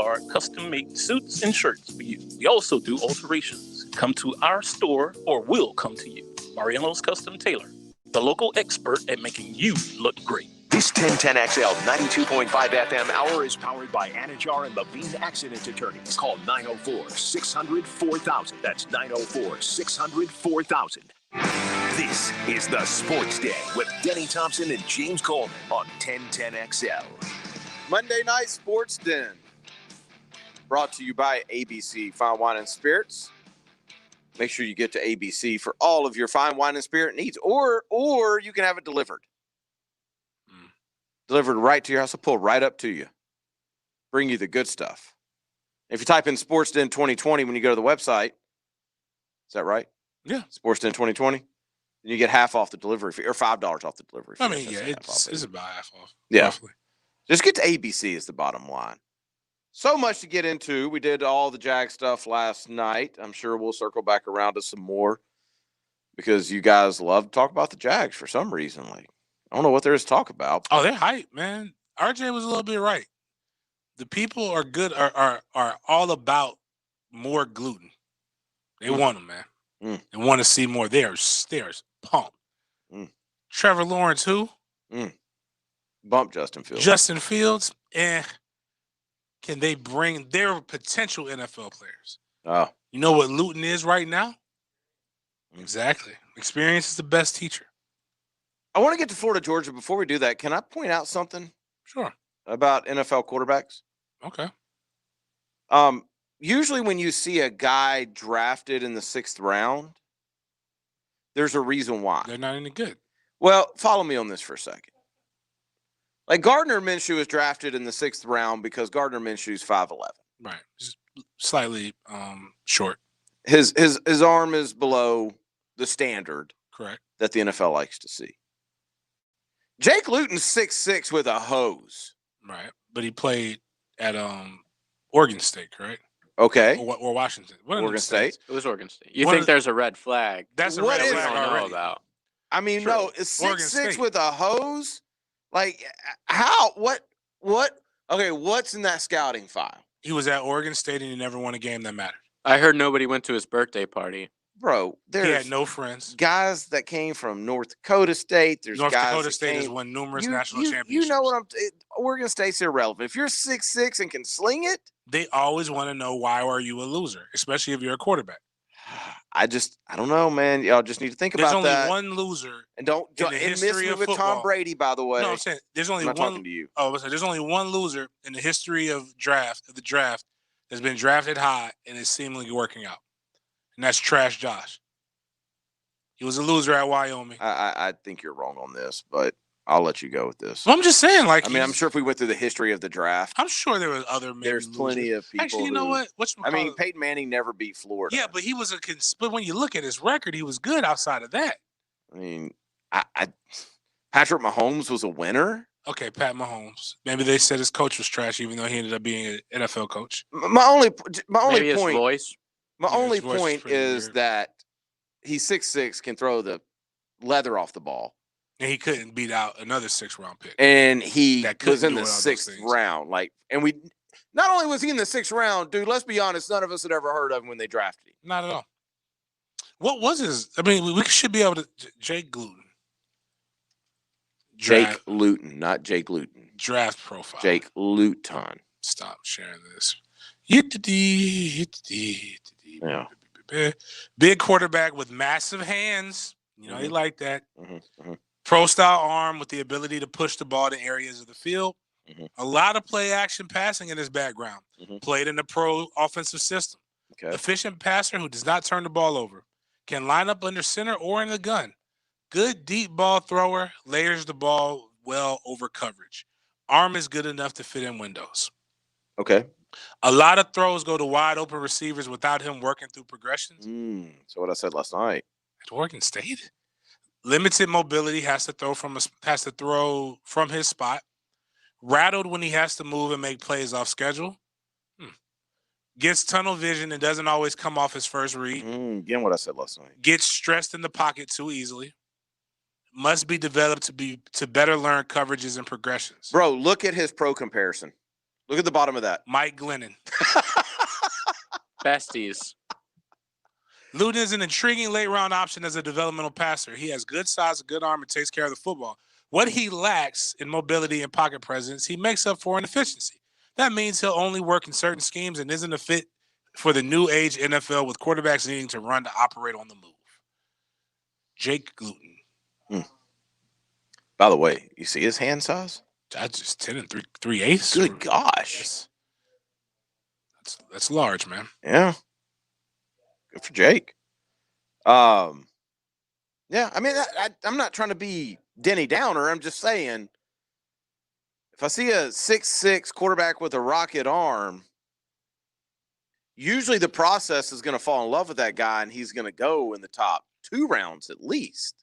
Our custom-made suits and shirts for you. We also do alterations. Come to our store or we'll come to you. Mariano's Custom Tailor, the local expert at making you look great. This 1010XL 92.5 FM hour is powered by Anajar and Levine Accident Attorneys. Call 904-600-4000. That's 904-600-4000. This is the Sports Den with Denny Thompson and James Coleman on 1010XL. Monday Night Sports Den. Brought to you by ABC Fine Wine and Spirits. Make sure you get to ABC for all of your fine wine and spirit needs, or you can have it delivered. Delivered right to your house. I'll pull right up to you. Bring you the good stuff. If you type in sportsden 2020 when you go to the website, is that right? Yeah. sportsden 2020, then you get half off the delivery fee, or $5 off the delivery fee. I mean, yeah, it's about half off. Yeah. Roughly. Just get to ABC is the bottom line. So much to get into. We did all the Jag stuff last night. I'm sure we'll circle back around to some more because you guys love to talk about the Jags for some reason. Like, I don't know what there is to talk about. Oh, they're hype, man. RJ was a little bit right. The people are good, are all about more gluten. They want them, man. They want to see more. They're pumped. Trevor Lawrence, who? Bump Justin Fields. Justin Fields, can they bring their potential NFL players? Oh. You know what Luton is right now? Exactly. Experience is the best teacher. I want to get to Florida, Georgia. Before we do that, can I point out something? Sure. About NFL quarterbacks? Okay. Usually when you see a guy drafted in the 6th round, there's a reason why. They're not any good. Well, follow me on this for a second. Like Gardner Minshew was drafted in the 6th round because Gardner Minshew's 5'11". Right. Just slightly short. His arm is below the standard. Correct. That the NFL likes to see. Jake Luton's 6'6" with a hose. Right. But he played at Oregon State, correct? Okay. Or Washington. Oregon State. It was Oregon State. You think there's a red flag? That's a What red is flag I don't know already. about. I mean, Sure. no, it's Oregon 6'6" State. with a hose. Like, how? What? Okay, what's in that scouting file? He was at Oregon State and he never won a game that mattered. I heard nobody went to his birthday party. Bro, He had there's no friends. guys that came from North Dakota State. There's North guys Dakota that State has came, won numerous you, national you, championships. You know what Oregon State's irrelevant. If you're 6'6" and can sling it, They always want to know, why are you a loser, especially if you're a quarterback. I don't know, man. Y'all just need to think There's about only that. one loser. And don't in the miss history me of with Tom football. Brady, by the way. No, I'm saying there's only I'm not one. talking to you. Oh, so there's only one loser in the history of the draft that's been drafted high and is seemingly working out, and that's Trash Josh. He was a loser at Wyoming. I think you're wrong on this, but I'll let you go with this. Well, I'm just saying, like, I mean, I'm sure if we went through the history of the draft, I'm sure there was other. Maybe there's plenty losers. of people. Actually, you know what? I mean, Peyton Manning never beat Florida. Yeah, but he was but when you look at his record, he was good outside of that. I mean, Patrick Mahomes was a winner. Okay, Pat Mahomes. Maybe they said his coach was trash, even though he ended up being an NFL coach. My only Maybe his point. voice. My Yeah, only his voice is point pretty is weird. that he's 6'6", can throw the leather off the ball, And he couldn't beat out another 6th-round pick. and he That couldn't was in do the all those 6th things. round. Like, and we not only was he in the 6th round, dude. Let's be honest, none of us had ever heard of him when they drafted him. Not at all. What was his? I mean, we should be able to. Jake Gluten. Jake Luton, not Jake Luton. Draft profile. Jake Luton. Stop sharing this. Yeah. Big quarterback with massive hands. You know, he like that. Mm-hmm. Pro style arm with the ability to push the ball to areas of the field. Mhm. A lot of play action passing in his background. Mhm. Played in the pro offensive system. Okay. Efficient passer who does not turn the ball over. Can line up under center or in the gun. Good deep ball thrower. Layers the ball well over coverage. Arm is good enough to fit in windows. Okay. A lot of throws go to wide open receivers without him working through progressions. So what I said last night. At Oregon State, limited mobility, has to throw from his spot. Rattled when he has to move and make plays off schedule. Gets tunnel vision and doesn't always come off his first read. Again, what I said last night. Gets stressed in the pocket too easily. Must be developed to better learn coverages and progressions. Bro, look at his pro comparison. Look at the bottom of that. Mike Glennon. Besties. Luton is an intriguing late-round option as a developmental passer. He has good size, a good arm, and takes care of the football. What he lacks in mobility and pocket presence, he makes up for in efficiency. That means he'll only work in certain schemes and isn't a fit for the new age NFL with quarterbacks needing to run to operate on the move. Jake Luton. By the way, you see his hand size? That's just 10 and 3/8. Good gosh. That's large, man. Yeah. Good for Jake. Yeah, I mean, I'm not trying to be Denny Downer. I'm just saying, if I see a 6'6" quarterback with a rocket arm, usually the process is going to fall in love with that guy, and he's going to go in the top 2 rounds at least.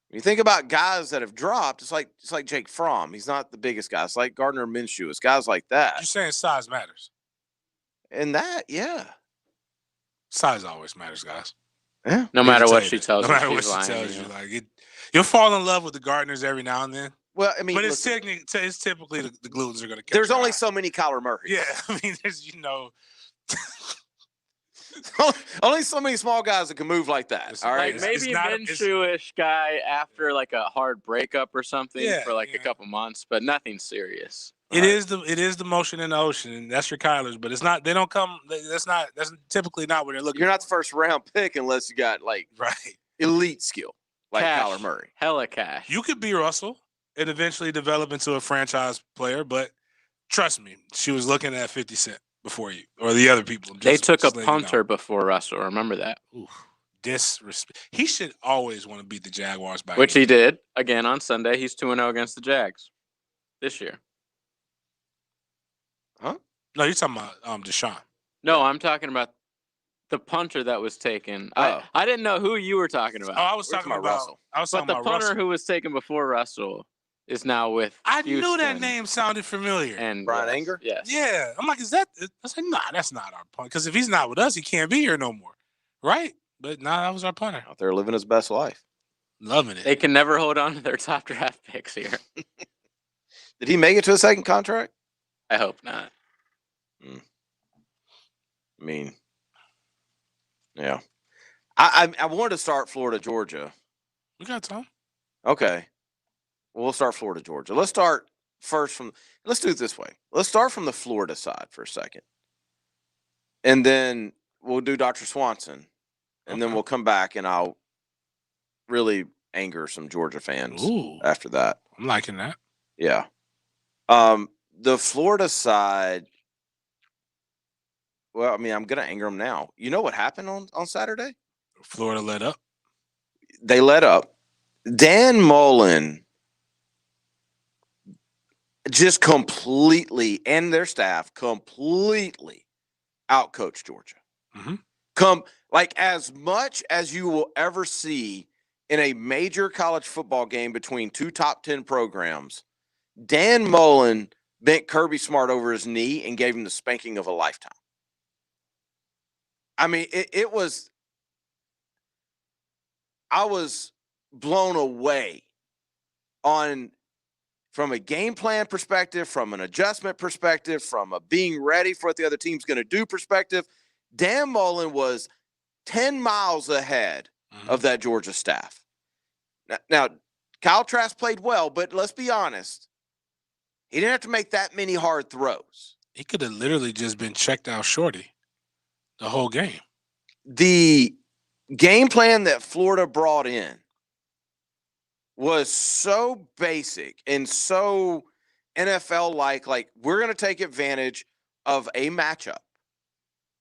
When you think about guys that have dropped, it's like Jake Fromm. He's not the biggest guy. It's like Gardner Minshew. It's guys like that. You're saying size matters. And that, yeah. Size always matters, guys. Yeah. No matter what she tells you. No matter what she tells you. Like you'll fall in love with the Gardners every now and then. Well, I mean, but it's typically the Glutens are going to catch. There's only so many Kyler Murrays. Yeah, I mean, there's only so many small guys that can move like that. All right, like maybe Minshew-ish guy after like a hard breakup or something for like a couple months, but nothing serious. It is the motion in the ocean, and that's your Kylers. But it's not. They don't come. That's typically not what they're looking. You're not the first round pick unless you got like elite skill like cash, Kyler Murray. Hella cash. You could be Russell and eventually develop into a franchise player, but trust me, she was looking at 50 Cent before you or the other people. They took a punter before Russell. Remember that? Ooh, disrespect. He should always want to beat the Jaguars back. Which he did again on Sunday. He's 2-0 against the Jags this year. Huh? No, you're talking about Deshaun. No, I'm talking about the punter that was taken. I didn't know who you were talking about. Oh, I was talking about Russell. But the punter who was taken before Russell is now with Houston. Knew that name sounded familiar. And Brian Anger? Yes. Yeah. I'm like, is that? I said, nah, that's not our punter. Because if he's not with us, he can't be here no more. Right? But nah, that was our punter. Out there living his best life. Loving it. They can never hold on to their top draft picks here. Did he make it to a second contract? I hope not. I mean, yeah. I wanted to start Florida, Georgia. We got time. Okay. Well, we'll start Florida, Georgia. Let's start first let's do it this way. Let's start from the Florida side for a second. And then we'll do Dr. Swanson. And then we'll come back and I'll really anger some Georgia fans after that. I'm liking that. Yeah. The Florida side, well, I mean, I'm going to anger them now. You know what happened on Saturday? Florida led up. They led up. Dan Mullen just completely, and their staff completely outcoached Georgia. Mm-hmm. Like as much as you will ever see in a major college football game between two top 10 programs, Dan Mullen bent Kirby Smart over his knee and gave him the spanking of a lifetime. I mean, it was – I was blown away from a game plan perspective, from an adjustment perspective, from a being ready for what the other team's going to do perspective. Dan Mullen was 10 miles ahead of that Georgia staff. Now, Kyle Trask played well, but let's be honest. He didn't have to make that many hard throws. He could have literally just been checked out shorty the whole game. The game plan that Florida brought in was so basic and so NFL-like. Like, we're going to take advantage of a matchup.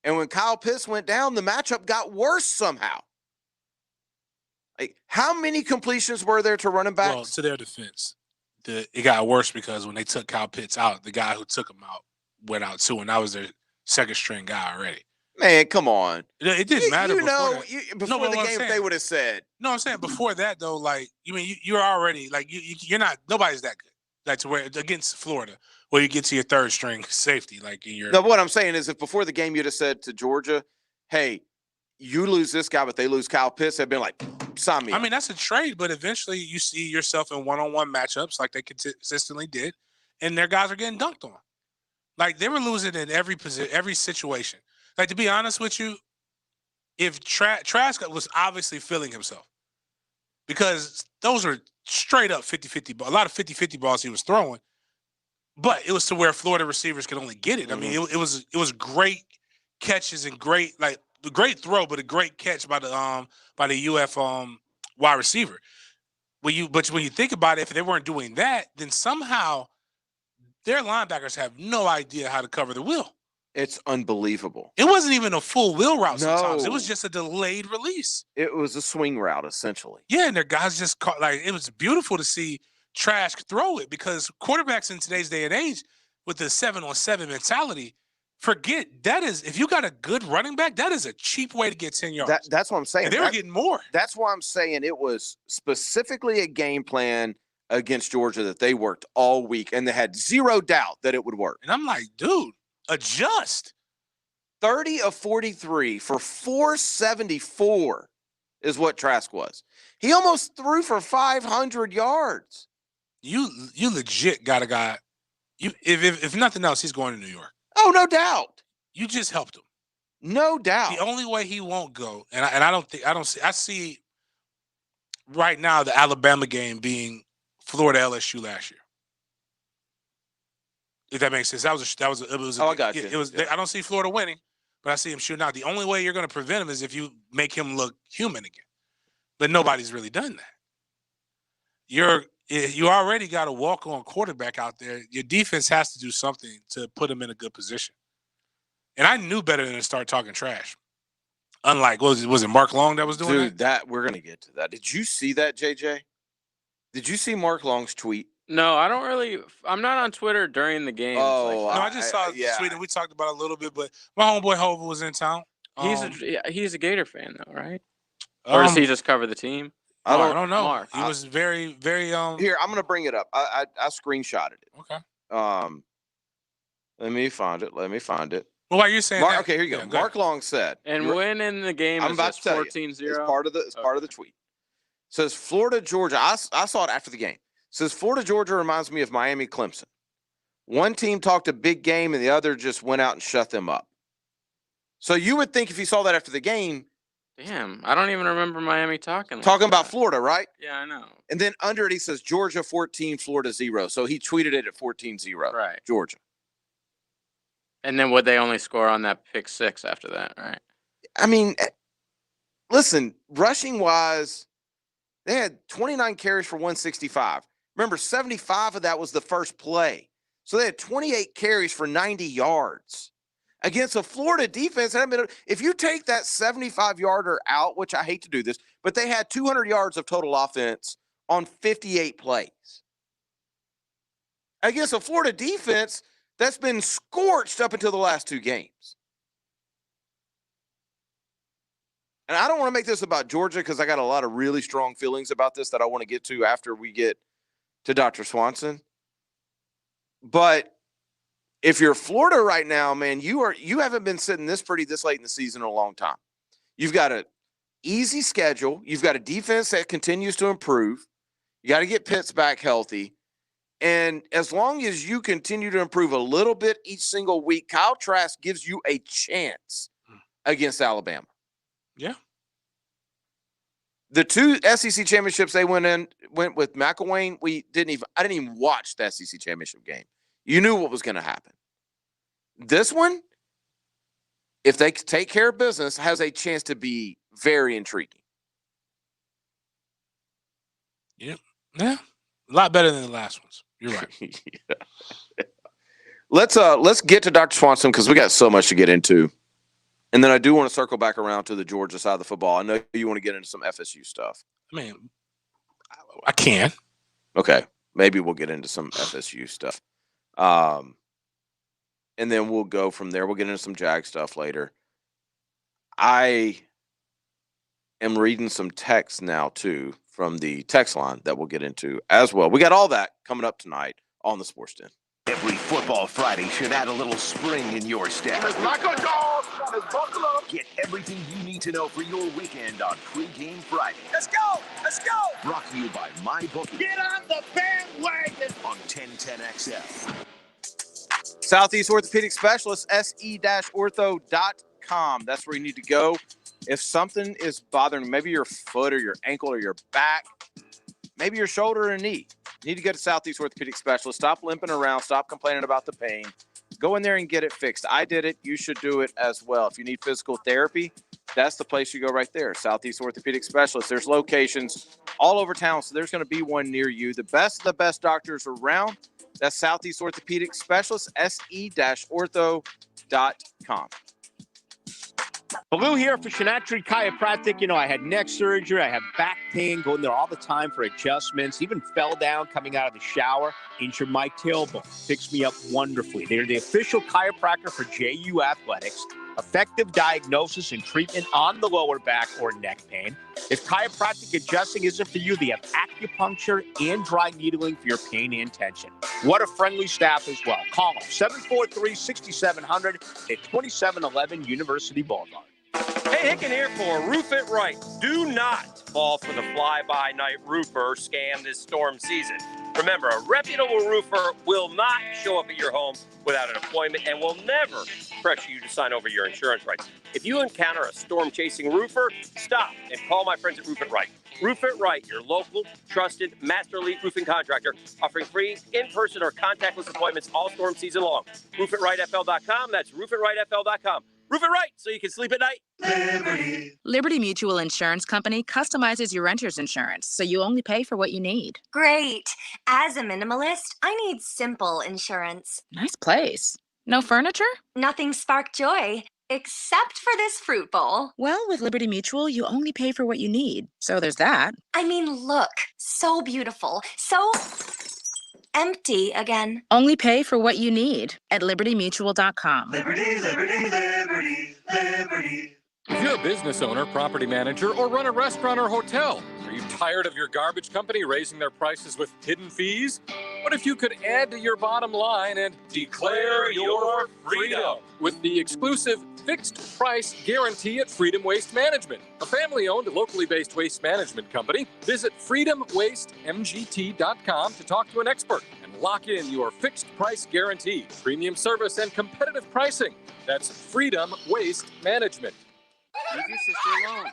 And when Kyle Pitts went down, the matchup got worse somehow. Like, how many completions were there to running backs? Well, to their defense, it got worse because when they took Kyle Pitts out, the guy who took him out went out too, and that was their second string guy already. Man, come on. It didn't matter. Before the game, they would have said. No, I'm saying before that though, like you're already like you're not. Nobody's that good. Like to where against Florida, where you get to your third string safety, like in your. No, what I'm saying is, if before the game you'd have said to Georgia, "Hey, you lose this guy, but they lose Kyle Pitts," they'd been like, "Sign me." I mean, that's a trade, but eventually you see yourself in one-on-one matchups like they consistently did, and their guys are getting dunked on. Like, they were losing in every position, every situation. Like, to be honest with you, if Trask was obviously feeling himself, because those are straight up 50-50 a lot of 50-50 balls he was throwing, but it was to where Florida receivers could only get it. I mean, it was great catches and great throw, but a great catch by the UF wide receiver. When you think about it, if they weren't doing that, then somehow their linebackers have no idea how to cover the wheel. It's unbelievable. It wasn't even a full wheel route sometimes. It No. was just a delayed release. It was a swing route, essentially. Yeah, and their guys just caught, like, it was beautiful to see Trask throw it, because quarterbacks in today's day and age with the 7-on-7 mentality, forget that is, if you got a good running back, that is a cheap way to get 10 yards. That's what I'm saying. And they were getting more. That's why I'm saying it was specifically a game plan against Georgia that they worked all week, and they had zero doubt that it would work. And I'm like, dude, adjust. 30 of 43 for 474 is what Trask was. He almost threw for 500 yards. You legit got a guy. If nothing else, he's going to New York. Oh, no doubt. You just helped him. No doubt. The only way he won't go, and I see right now the Alabama game being Florida LSU last year. If that makes sense, I got you. I don't see Florida winning, but I see him shooting out. The only way you're going to prevent him is if you make him look human again. But nobody's really done that. You already got a walk-on quarterback out there. Your defense has to do something to put him in a good position. And I knew better than to start talking trash. Unlike, was it Mark Long that was doing that? We're going to get to that. Did you see that, JJ? Did you see Mark Long's tweet? No, I don't really. I'm not on Twitter during the game. Oh, I just saw the tweet, and we talked about it a little bit. But my homeboy Hova was in town. He's a Gator fan, though, right? Or does he just cover the team? I don't know. Mark. He was very, very Here, I'm going to bring it up. I screenshotted it. Okay. Let me find it. Well, why are you saying that? Okay, here you go. Mark Long said. And when in the game I'm is about this to tell 14-0? It's part of the tweet. It says Florida, Georgia. I saw it after the game. It says Florida, Georgia reminds me of Miami, Clemson. One team talked a big game and the other just went out and shut them up. So you would think if you saw that after the game. Damn, I don't even remember Miami talking About Florida, right? Yeah, I know. And then under it, he says Georgia 14, Florida 0. So he tweeted it at 14-0. Right. Georgia. And then would they only score on that pick 6 after that, right? I mean, listen, rushing wise, they had 29 carries for 165. Remember, 75 of that was the first play. So they had 28 carries for 90 yards. Against a Florida defense, if you take that 75-yarder out, which I hate to do this, but they had 200 yards of total offense on 58 plays. Against a Florida defense that's been scorched up until the last 2 games. And I don't want to make this about Georgia because I got a lot of really strong feelings about this that I want to get to after we get to Dr. Swanson. But if you're Florida right now, man, you haven't been sitting this pretty this late in the season in a long time. You've got an easy schedule. You've got a defense that continues to improve. You got to get Pitts back healthy. And as long as you continue to improve a little bit each single week, Kyle Trask gives you a chance against Alabama. Yeah. The 2 SEC championships they went with McElwain. I didn't even watch the SEC championship game. You knew what was going to happen. This one, if they take care of business, has a chance to be very intriguing. Yeah. A lot better than the last ones. You're right. Yeah. Let's get to Dr. Swanson because we got so much to get into. And then I do want to circle back around to the Georgia side of the football. I know you want to get into some FSU stuff. I mean, I can. Okay. Maybe we'll get into some FSU stuff. And then we'll go from there. We'll get into some Jag stuff later. I am reading some text now, too, from the text line that we'll get into as well. We got all that coming up tonight on the Sports Den. Every football Friday should add a little spring in your step. Like a dog. buckle up. Get everything you need to know for your weekend on Pregame Friday. Let's go! Let's go! Brought to you by MyBookie. Get on the bandwagon! On 1010XL. Southeast Orthopedic Specialist, se-ortho.com. That's where you need to go. If something is bothering you, maybe your foot or your ankle or your back, maybe your shoulder or knee, you need to go to Southeast Orthopedic Specialist. Stop limping around. Stop complaining about the pain. Go in there and get it fixed. I did it. You should do it as well. If you need physical therapy, that's the place you go right there, Southeast Orthopedic Specialist. There's locations all over town, so there's going to be one near you. The best of the best doctors around. That's Southeast Orthopedic Specialist, se-ortho.com. Blue here for Shinatri Chiropractic. You know, I had neck surgery. I have back pain, going there all the time for adjustments. Even fell down coming out of the shower, injured my tailbone. Fixed me up wonderfully. They're the official chiropractor for JU Athletics. Effective diagnosis and treatment on the lower back or neck pain. If chiropractic adjusting isn't for you, they have acupuncture and dry needling for your pain and tension. What a friendly staff as well. Call them 743-6700 at 2711 University Boulevard. Hey, Hicken here for Roof It Right. Do not fall for the fly-by-night roofer scam this storm season. Remember, a reputable roofer will not show up at your home without an appointment and will never pressure you to sign over your insurance rights. If you encounter a storm-chasing roofer, stop and call my friends at Roof It Right. Roof It Right, your local, trusted, Master Elite roofing contractor, offering free in-person or contactless appointments all storm season long. RoofItRightFL.com. That's RoofItRightFL.com. Roof it right so you can sleep at night. Liberty Mutual Insurance Company customizes your renter's insurance, so you only pay for what you need. Great. As a minimalist, I need simple insurance. Nice place. No furniture? Nothing spark joy, except for this fruit bowl. Well, with Liberty Mutual, you only pay for what you need, so there's that. I mean, look, so beautiful, so empty again. Only pay for what you need at libertymutual.com. Liberty, liberty, liberty, liberty. If you're a business owner, property manager, or run a restaurant or hotel, are you tired of your garbage company raising their prices with hidden fees? What if you could add to your bottom line and declare your freedom with the exclusive fixed price guarantee at Freedom Waste Management, a family-owned, locally based waste management company? Visit freedomwastemgt.com to talk to an expert and lock in your fixed price guarantee, premium service, and competitive pricing. That's Freedom Waste Management.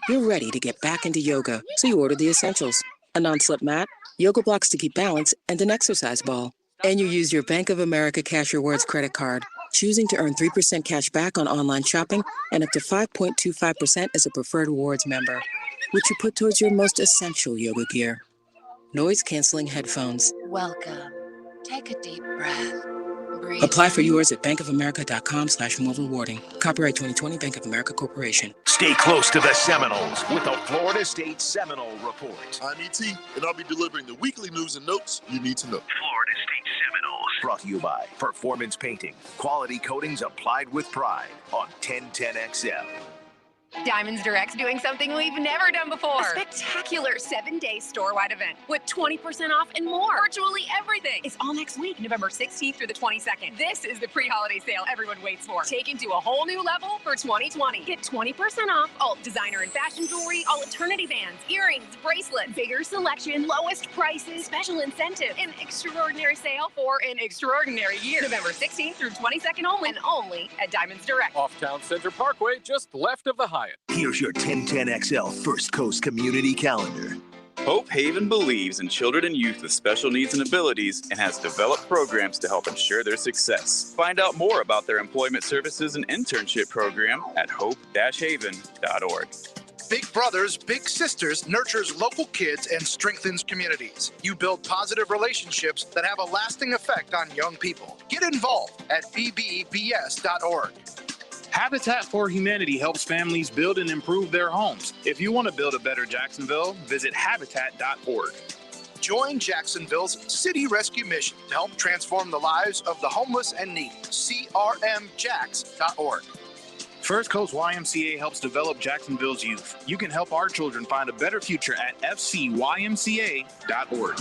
You're ready to get back into yoga, so you order the essentials. A non-slip mat, yoga blocks to keep balance, and an exercise ball. And you use your Bank of America Cash Rewards credit card, choosing to earn 3% cash back on online shopping and up to 5.25% as a preferred rewards member, which you put towards your most essential yoga gear. Noise-canceling headphones. Welcome. Take a deep breath. Breathe. Apply for yours at bankofamerica.com/more-rewarding. Copyright 2020 Bank of America Corporation. Stay close to the Seminoles with the Florida State Seminole Report. I'm E.T., and I'll be delivering the weekly news and notes you need to know. Florida State Seminoles. Brought to you by Performance Painting. Quality coatings applied with pride on 1010XL. Diamonds Direct's doing something we've never done before. A spectacular 7-day store-wide event with 20% off and more. Virtually everything. It's all next week, November 16th through the 22nd. This is the pre-holiday sale everyone waits for. Taken to a whole new level for 2020. Get 20% off all designer and fashion jewelry, all eternity bands, earrings, bracelets, bigger selection, lowest prices, special incentive, an extraordinary sale for an extraordinary year. November 16th through 22nd only, and only at Diamonds Direct. Off Town Center Parkway, just left of the Hyatt. Here's your 1010XL First Coast Community Calendar. Hope Haven believes in children and youth with special needs and abilities and has developed programs to help ensure their success. Find out more about their employment services and internship program at hope-haven.org. Big Brothers Big Sisters nurtures local kids and strengthens communities. You build positive relationships that have a lasting effect on young people. Get involved at bbbs.org. Habitat for Humanity helps families build and improve their homes. If you want to build a better Jacksonville, visit habitat.org. Join Jacksonville's City Rescue Mission to help transform the lives of the homeless and needy. crmjax.org. First Coast YMCA helps develop Jacksonville's youth. You can help our children find a better future at fcymca.org.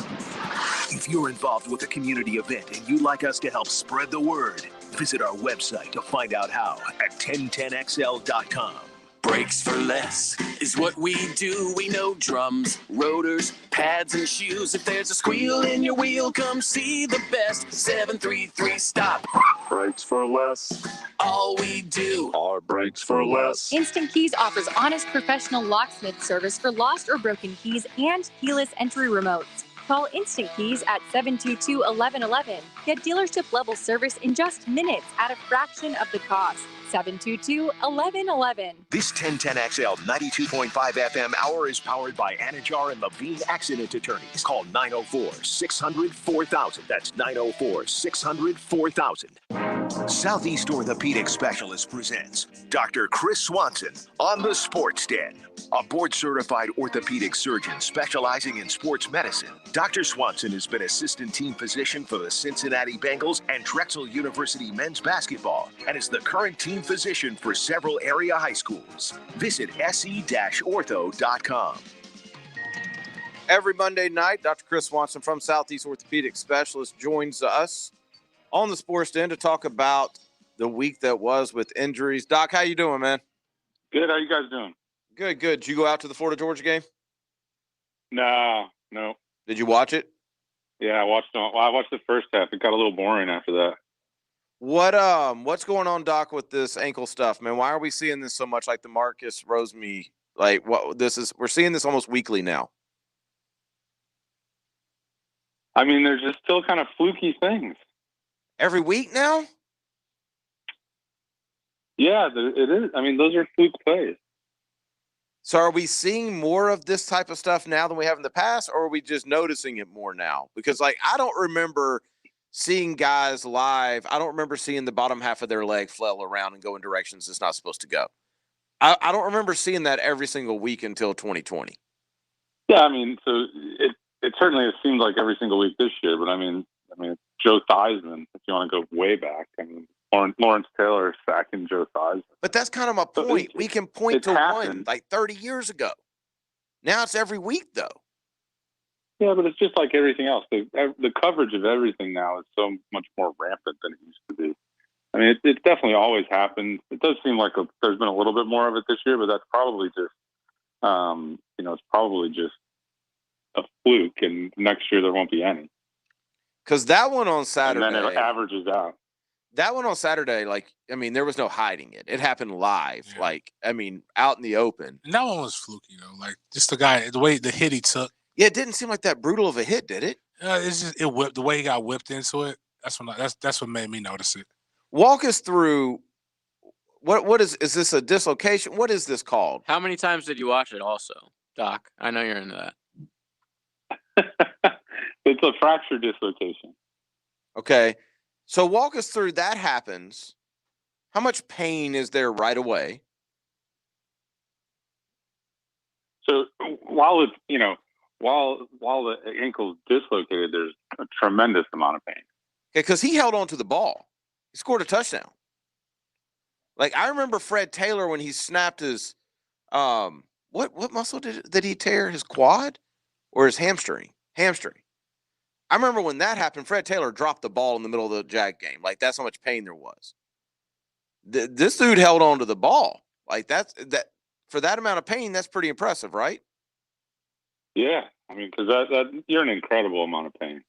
If you're involved with a community event and you'd like us to help spread the word, Visit our website to find out how at 1010XL.com. Brakes for less is what we do. We know drums, rotors, pads, and shoes. If there's a squeal in your wheel, come see the best. 733 Stop. Brakes for less. All we do are brakes for less. Instant Keys offers honest professional locksmith service for lost or broken keys and keyless entry remotes. Call Instant Keys at 722-1111. Get dealership level service in just minutes at a fraction of the cost. 722-1111. This 1010XL 92.5 FM hour is powered by Anajar and Levine Accident Attorneys. Call 904-600-4000. That's 904-600-4000. Southeast Orthopedic Specialist presents Dr. Chris Swanson on the Sports Den. A board-certified orthopedic surgeon specializing in sports medicine, Dr. Swanson has been assistant team physician for the Cincinnati Bengals and Drexel University men's basketball and is the current team physician for several area high schools. Visit se-ortho.com. Every Monday night, Dr. Chris Swanson from Southeast Orthopedic Specialist joins us on the Sports Den to talk about the week that was with injuries. Doc, how you doing, man? Good. How you guys doing? Good, good. Did you go out to the Florida Georgia game? No. Did you watch it? Yeah, I watched the first half. It got a little boring after that. What's going on, Doc, with this ankle stuff, man? Why are we seeing this so much? Like the Marcus Roseme, we're seeing this almost weekly now. I mean, there's just still kind of fluky things. Every week now? Yeah, it is. I mean, those are fluke plays. So are we seeing more of this type of stuff now than we have in the past, or are we just noticing it more now? Because, I don't remember seeing guys live. I don't remember seeing the bottom half of their leg flail around and go in directions it's not supposed to go. I don't remember seeing that every single week until 2020. Yeah, I mean, so it certainly has seemed like every single week this year, but I mean, Joe Theismann, if you want to go way back, I mean, Lawrence Taylor sacking Joe Theismann. But that's kind of my point. We can point to one 30 years ago. Now it's every week, though. Yeah, but it's just like everything else. The coverage of everything now is so much more rampant than it used to be. I mean, it definitely always happens. It does seem like there's been a little bit more of it this year, but that's probably just, it's probably just a fluke, and next year there won't be any. Because that one on Saturday, and then it averages out. That one on Saturday, there was no hiding it. It happened live, out in the open. And that one was fluky, though. Just the hit he took. Yeah, it didn't seem like that brutal of a hit, did it? It's just the way he got whipped into it. That's what made me notice it. Walk us through what is this a dislocation? What is this called? How many times did you watch it also, Doc? I know you're into that. It's a fracture dislocation. Okay. So walk us through that happens. How much pain is there right away? So while it's, while the ankle's dislocated, there's a tremendous amount of pain. Okay, because he held on to the ball. He scored a touchdown. I remember Fred Taylor when he snapped his what muscle did he tear? His quad or his hamstring? Hamstring. I remember when that happened, Fred Taylor dropped the ball in the middle of the Jag game. That's how much pain there was. This dude held on to the ball. That for that amount of pain, that's pretty impressive, right? Yeah, I mean, because that you're in an incredible amount of pain.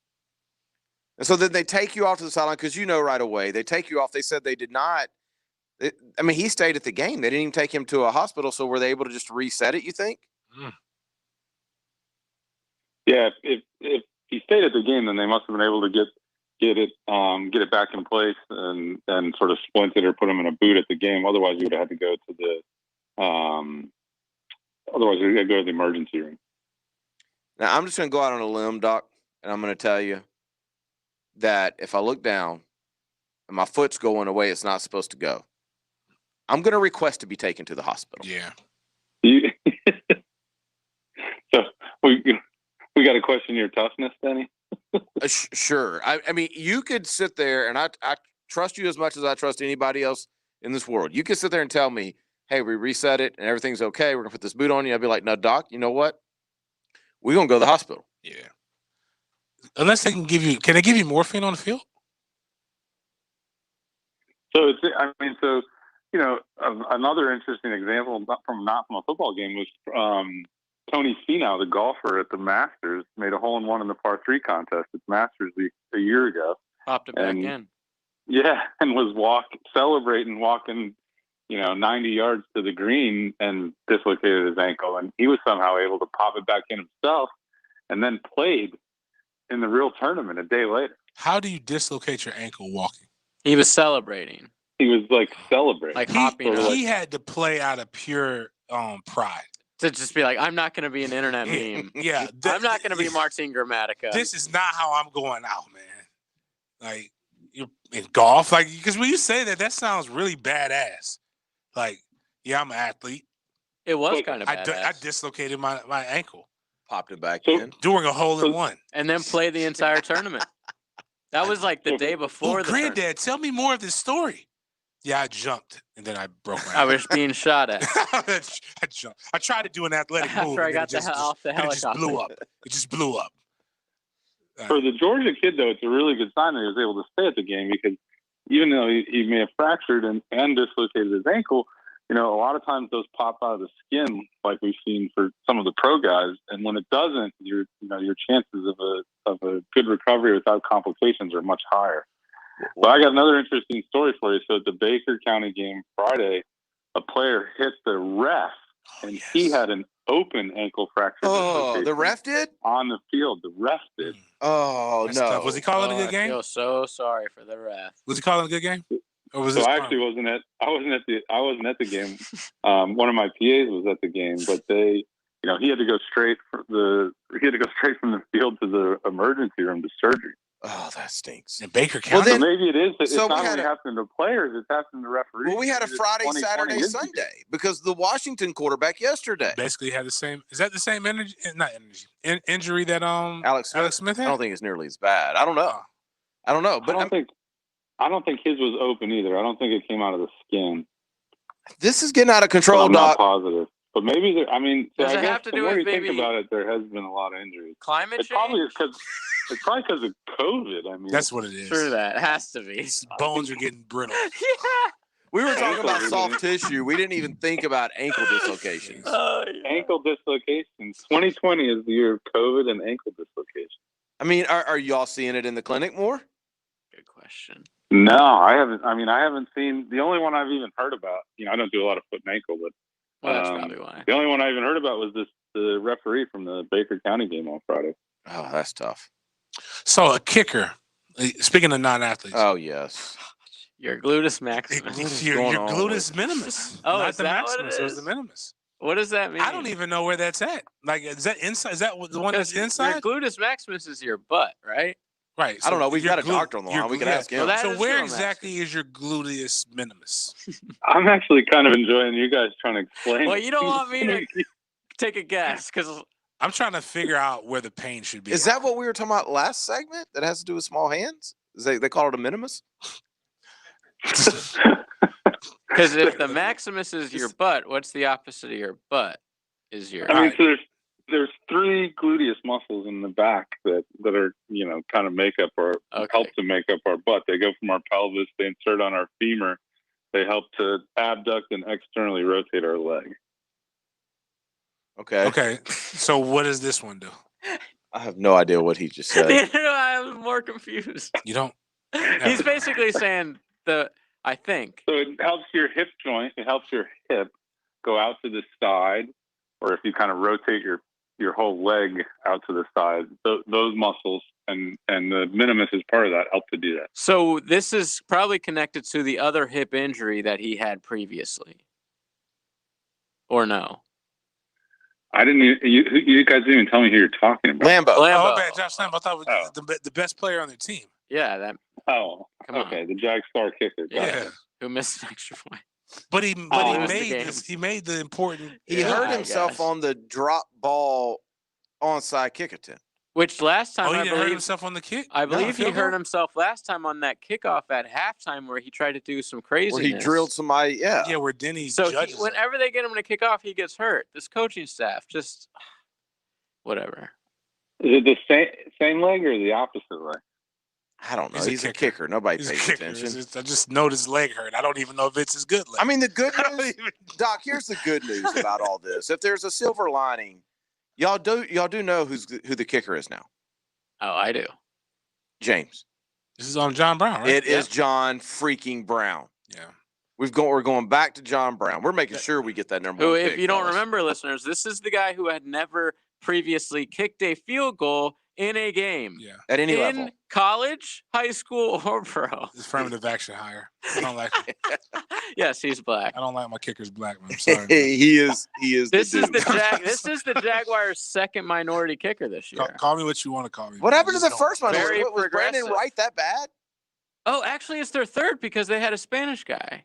And so then they take you off to the sideline because right away they take you off. They said they did not. He stayed at the game. They didn't even take him to a hospital. So were they able to just reset it? You think? Mm. Yeah, if he stayed at the game, then they must have been able to get it back in place and sort of splint it or put him in a boot at the game. Otherwise, he would have had to go to the emergency room. Now, I'm just going to go out on a limb, Doc, and I'm going to tell you that if I look down and my foot's going away it's not supposed to go, I'm going to request to be taken to the hospital. Yeah. So we got to question your toughness, Denny? Sure. I mean, you could sit there, and I trust you as much as I trust anybody else in this world. You could sit there and tell me, hey, we reset it and everything's okay. We're going to put this boot on you. I'd be like, no, Doc, you know what? We're going to go to the hospital. Yeah. Unless they can they give you morphine on the field? So another interesting example, not from a football game, was Tony Finau, the golfer at the Masters, made a hole-in-one in the par 3 contest at Masters a year ago. Popped it back in. Yeah, and was celebrating, walking, 90 yards to the green and dislocated his ankle. And he was somehow able to pop it back in himself and then played in the real tournament a day later. How do you dislocate your ankle walking? He was celebrating. He was celebrating. He had to play out of pure pride. To just be like, I'm not going to be an internet meme. Yeah. I'm not going to be Martin Gramatica. This is not how I'm going out, man. Like, you're in golf, because when you say that sounds really badass. Like, yeah, I'm an athlete. It was kind of badass. I dislocated my ankle. Popped it back in. During a hole-in-one. And then played the entire tournament. That was like the day before the Granddad, tournament. tell me more of this story. Yeah, I jumped, and then I broke my I was being shot at. I jumped. I tried to do an athletic move. After I got off the and it helicopter. It just blew up. For the Georgia kid, though, it's a really good sign that he was able to stay at the game, because even though he may have fractured and dislocated his ankle, a lot of times those pop out of the skin, like we've seen for some of the pro guys. And when it doesn't, your chances of a good recovery without complications are much higher. But I got another interesting story for you. So at the Baker County game Friday, a player hit the ref, and he had an open ankle fracture. Oh, the ref did? On the field, the ref did. Oh, That's no. tough. Was he calling a good game? I feel so sorry for the ref. Was he calling a good game? Or was I actually wasn't at the game. One of my PAs was at the game, but he had to go straight from the field to the emergency room to surgery. Oh, that stinks. In Baker County. Well, then, so maybe it is. It's not only happening to players; it's happening to referees. Well, we had a Friday, Saturday, Sunday because the Washington quarterback yesterday basically had the same. Is that the same injury that Alex Smith had? I don't think it's nearly as bad. I don't know. But I don't think his was open either. I don't think it came out of the skin. This is getting out of control, I'm Doc. not positive. But maybe does it have to do with think about it, there has been a lot of injuries. Climate change? It's probably because of COVID. I mean, that's what it is. True that. It has to be. His bones are getting brittle. Yeah. We were talking about soft tissue. We didn't even think about ankle dislocations. Oh, yeah. Ankle dislocations. 2020 is the year of COVID and ankle dislocations. I mean, are y'all seeing it in the clinic more? Good question. No, I haven't. I mean, I haven't seen the only one I've even heard about. I don't do a lot of foot and ankle, but that's probably why. The only one I even heard about was the referee from the Baker County game on Friday. Oh, that's tough. So a kicker. Speaking of non-athletes. Oh yes. Your gluteus maximus. Your gluteus minimus. Oh, not is the that maximus. what It was the minimus. What does that mean? I don't even know where that's at. Like, is that inside? Is that the one that's inside? Your gluteus maximus is your butt, right? Right. I don't know. We've got a doctor on the line. We can ask him. So where exactly is your gluteus minimus? I'm actually kind of enjoying you guys trying to explain. Well, you don't want me to take a guess because I'm trying to figure out where the pain should be. Is that what we were talking about last segment? That has to do with small hands? They call it a minimus? Because if the maximus is your butt, what's the opposite of your butt? Is your so there's three gluteus muscles in the back that are kind of make up or help to make up our butt. They go from our pelvis, they insert on our femur, they help to abduct and externally rotate our leg. Okay. So what does this one do? I have no idea what he just said. I'm more confused. You don't? He's basically saying I think. So it helps your hip joint. It helps your hip go out to the side, or if you kind of rotate your whole leg out to the side, those muscles and the minimus is part of that help to do that. So this is probably connected to the other hip injury that he had previously, or no? I didn't. You guys didn't even tell me who you're talking about. Lambo. Oh, man, Josh Lambo. I thought it was the best player on their team. Yeah. That. Oh, okay. The Jag star kicker. Yeah. Who missed an extra point. But he made the important. He hurt himself on the drop ball onside kick attempt. Which last time he didn't hurt himself on the kick? I believe he hurt himself last time on that kickoff at halftime where he tried to do some craziness. Where he drilled somebody, Yeah, where Denny judges whenever they get him to kick off, he gets hurt. This coaching staff, just whatever. Is it the same leg or the opposite leg? I don't know. He's a kicker. Nobody pays attention. I just noticed his leg hurt. I don't even know if it's his good leg. I mean, the good news, Doc. Here's the good news about all this. If there's a silver lining, y'all do know who the kicker is now. Oh, I do. James. This is on John Brown, right? It is John freaking Brown. Yeah. We're going back to John Brown. We're making sure we get that number Who, one if pick, you don't fellas. remember, listeners, this is the guy who had never previously kicked a field goal in a game. Yeah. At any in level. College, high school, or pro. Affirmative action hire. I don't like it. Yes, he's black. I don't like my kickers black, man. I'm sorry. he is This the is dude. this is the Jaguars' second minority kicker this year. Call me what you want to call me. What happened to the Just first one? Very Was Brandon progressive. Wright that bad? Oh, actually, it's their third because they had a Spanish guy.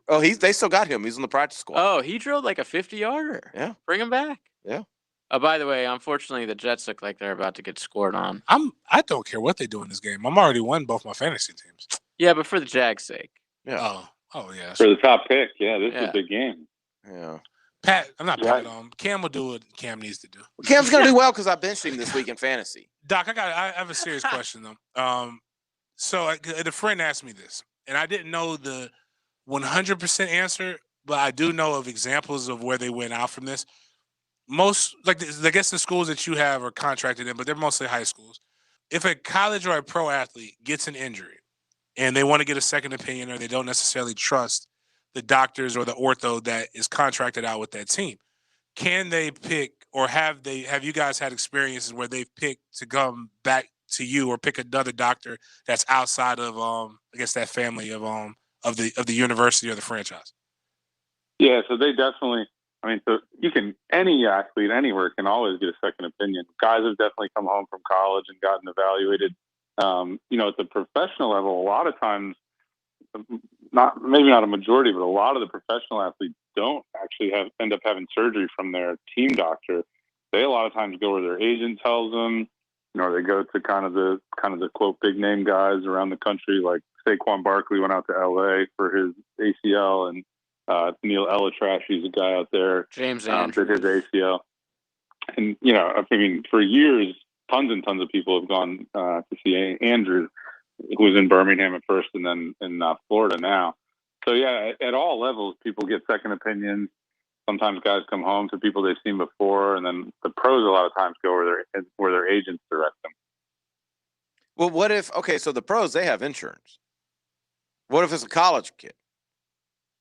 Oh, they still got him. He's on the practice squad. Oh, he drilled like a 50-yarder. Yeah. Bring him back. Yeah. Oh, by the way, unfortunately, the Jets look like they're about to get scored on. I don't care what they do in this game. I'm already won both my fantasy teams. Yeah, but for the Jags' sake. Yeah. Oh yeah. For the top pick, yeah, this is a big game. Yeah. Pat, I'm not patting on. Cam will do what Cam needs to do. Cam's gonna do well because I benched him this week in fantasy. Doc, I have a serious question though. So a friend asked me this, and I didn't know the 100% answer, but I do know of examples of where they went out from this. Most, I guess the schools that you have are contracted in, but they're mostly high schools. If a college or a pro athlete gets an injury and they want to get a second opinion or they don't necessarily trust the doctors or the ortho that is contracted out with that team, can they pick or have you guys had experiences where they've picked to come back to you or pick another doctor that's outside of I guess that family of the university or the franchise? Yeah, so they definitely. I mean, so any athlete anywhere can always get a second opinion. Guys have definitely come home from college and gotten evaluated. At the professional level, a lot of times, maybe not a majority, but a lot of the professional athletes don't actually end up having surgery from their team doctor. They a lot of times go where their agent tells them. They go to kind of the quote big name guys around the country, like Saquon Barkley went out to LA for his ACL, and Neil Elatrash, he's a guy out there. James did his ACL, and for years, tons and tons of people have gone to see Andrew, who was in Birmingham at first, and then in Florida now. So yeah, at all levels, people get second opinions. Sometimes guys come home to people they've seen before, and then the pros a lot of times go where their agents direct them. Well, what if so the pros, they have insurance. What if it's a college kid?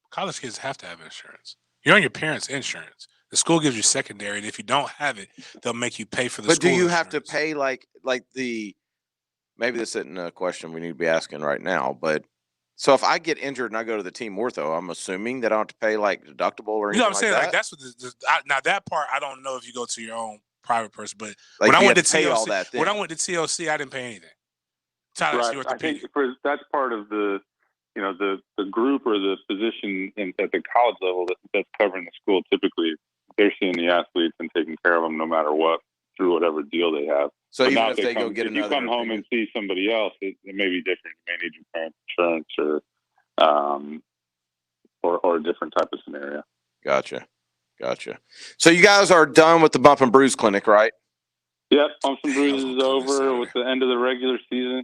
College kids have to have insurance. You're on your parents' insurance. The school gives you secondary, and if you don't have it, they'll make you pay for the school. But do you insurance. have to pay like the? Maybe this isn't a question we need to be asking right now, but so if I get injured and I go to the team ortho, I'm assuming that I don't have to pay like deductible or anything. You know what I'm saying? Like Like that's what now that part I don't know if you go to your own private person, but Like, when I you went to have to pay all TLC, that when I then. went to TLC, I didn't pay anything. Tyler, Right. I think that's part of the group or the physician at the college level that's covering the school. Typically, they're seeing the athletes and taking care of them no matter what, through whatever deal they have. So But even now if they go get if you another come home and see somebody else, it may be different. You may need your parents' insurance or a different type of scenario. Gotcha. So you guys are done with the Bump and Bruise Clinic, right? Yep, Bumps and Bruises is over with the end of the regular season.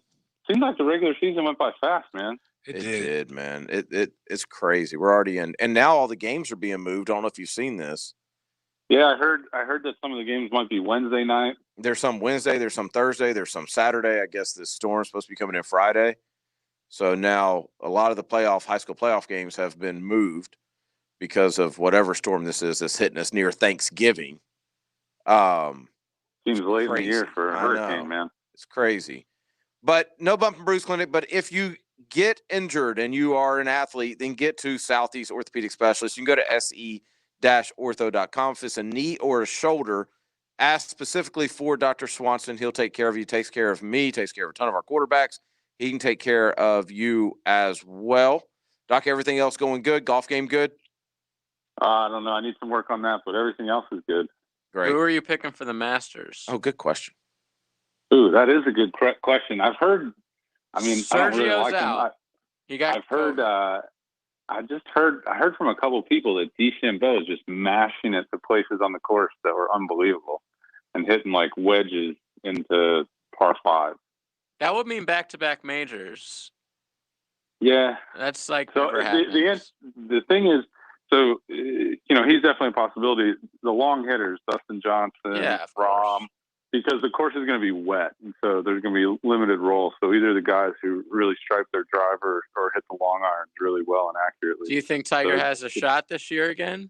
Seemed like the regular season went by fast, man. It did, man. It's crazy. We're already in, and now all the games are being moved. I don't know if you've seen this. Yeah, I heard that some of the games might be Wednesday night. There's some Wednesday, there's some Thursday, there's some Saturday. I guess this storm's supposed to be coming in Friday. So now a lot of the high school playoff games have been moved because of whatever storm this is that's hitting us near Thanksgiving. Seems late in the year for a hurricane, man. It's crazy. But no Bump and Bruise Clinic. But if you get injured and you are an athlete, then get to Southeast Orthopedic Specialists. You can go to se-ortho.com. If it's a knee or a shoulder, ask specifically for Dr. Swanson. He'll take care of you, takes care of me, takes care of a ton of our quarterbacks. He can take care of you as well. Doc, everything else going good? Golf game good? I don't know. I need some work on that, but everything else is good. Great. Who are you picking for the Masters? Oh, good question. Ooh, that is a good question. I've heard. I mean, I don't really Sergio's like him. out. I've heard. I heard from a couple of people that DeChambeau is just mashing it to places on the course that were unbelievable, and hitting like wedges into par 5. That would mean back-to-back majors. Yeah. That's like So never happened. the thing is, so he's definitely a possibility. The long hitters, Dustin Johnson, Rahm, because the course is going to be wet, and so there's going to be limited roles. So either the guys who really stripe their driver or hit the long irons really well and accurately. Do you think Tiger has a shot this year again?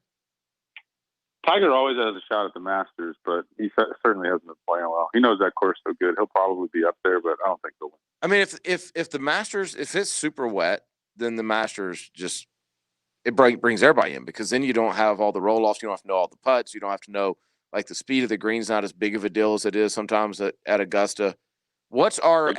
Tiger always has a shot at the Masters, but he certainly hasn't been playing well. He knows that course so good. He'll probably be up there, but I don't think he'll win. I mean, if the Masters, if it's super wet, then the Masters it brings everybody in, because then you don't have all the roll-offs. You don't have to know all the putts. You don't have to know, like, the speed of the green's not as big of a deal as it is sometimes at Augusta. What's our,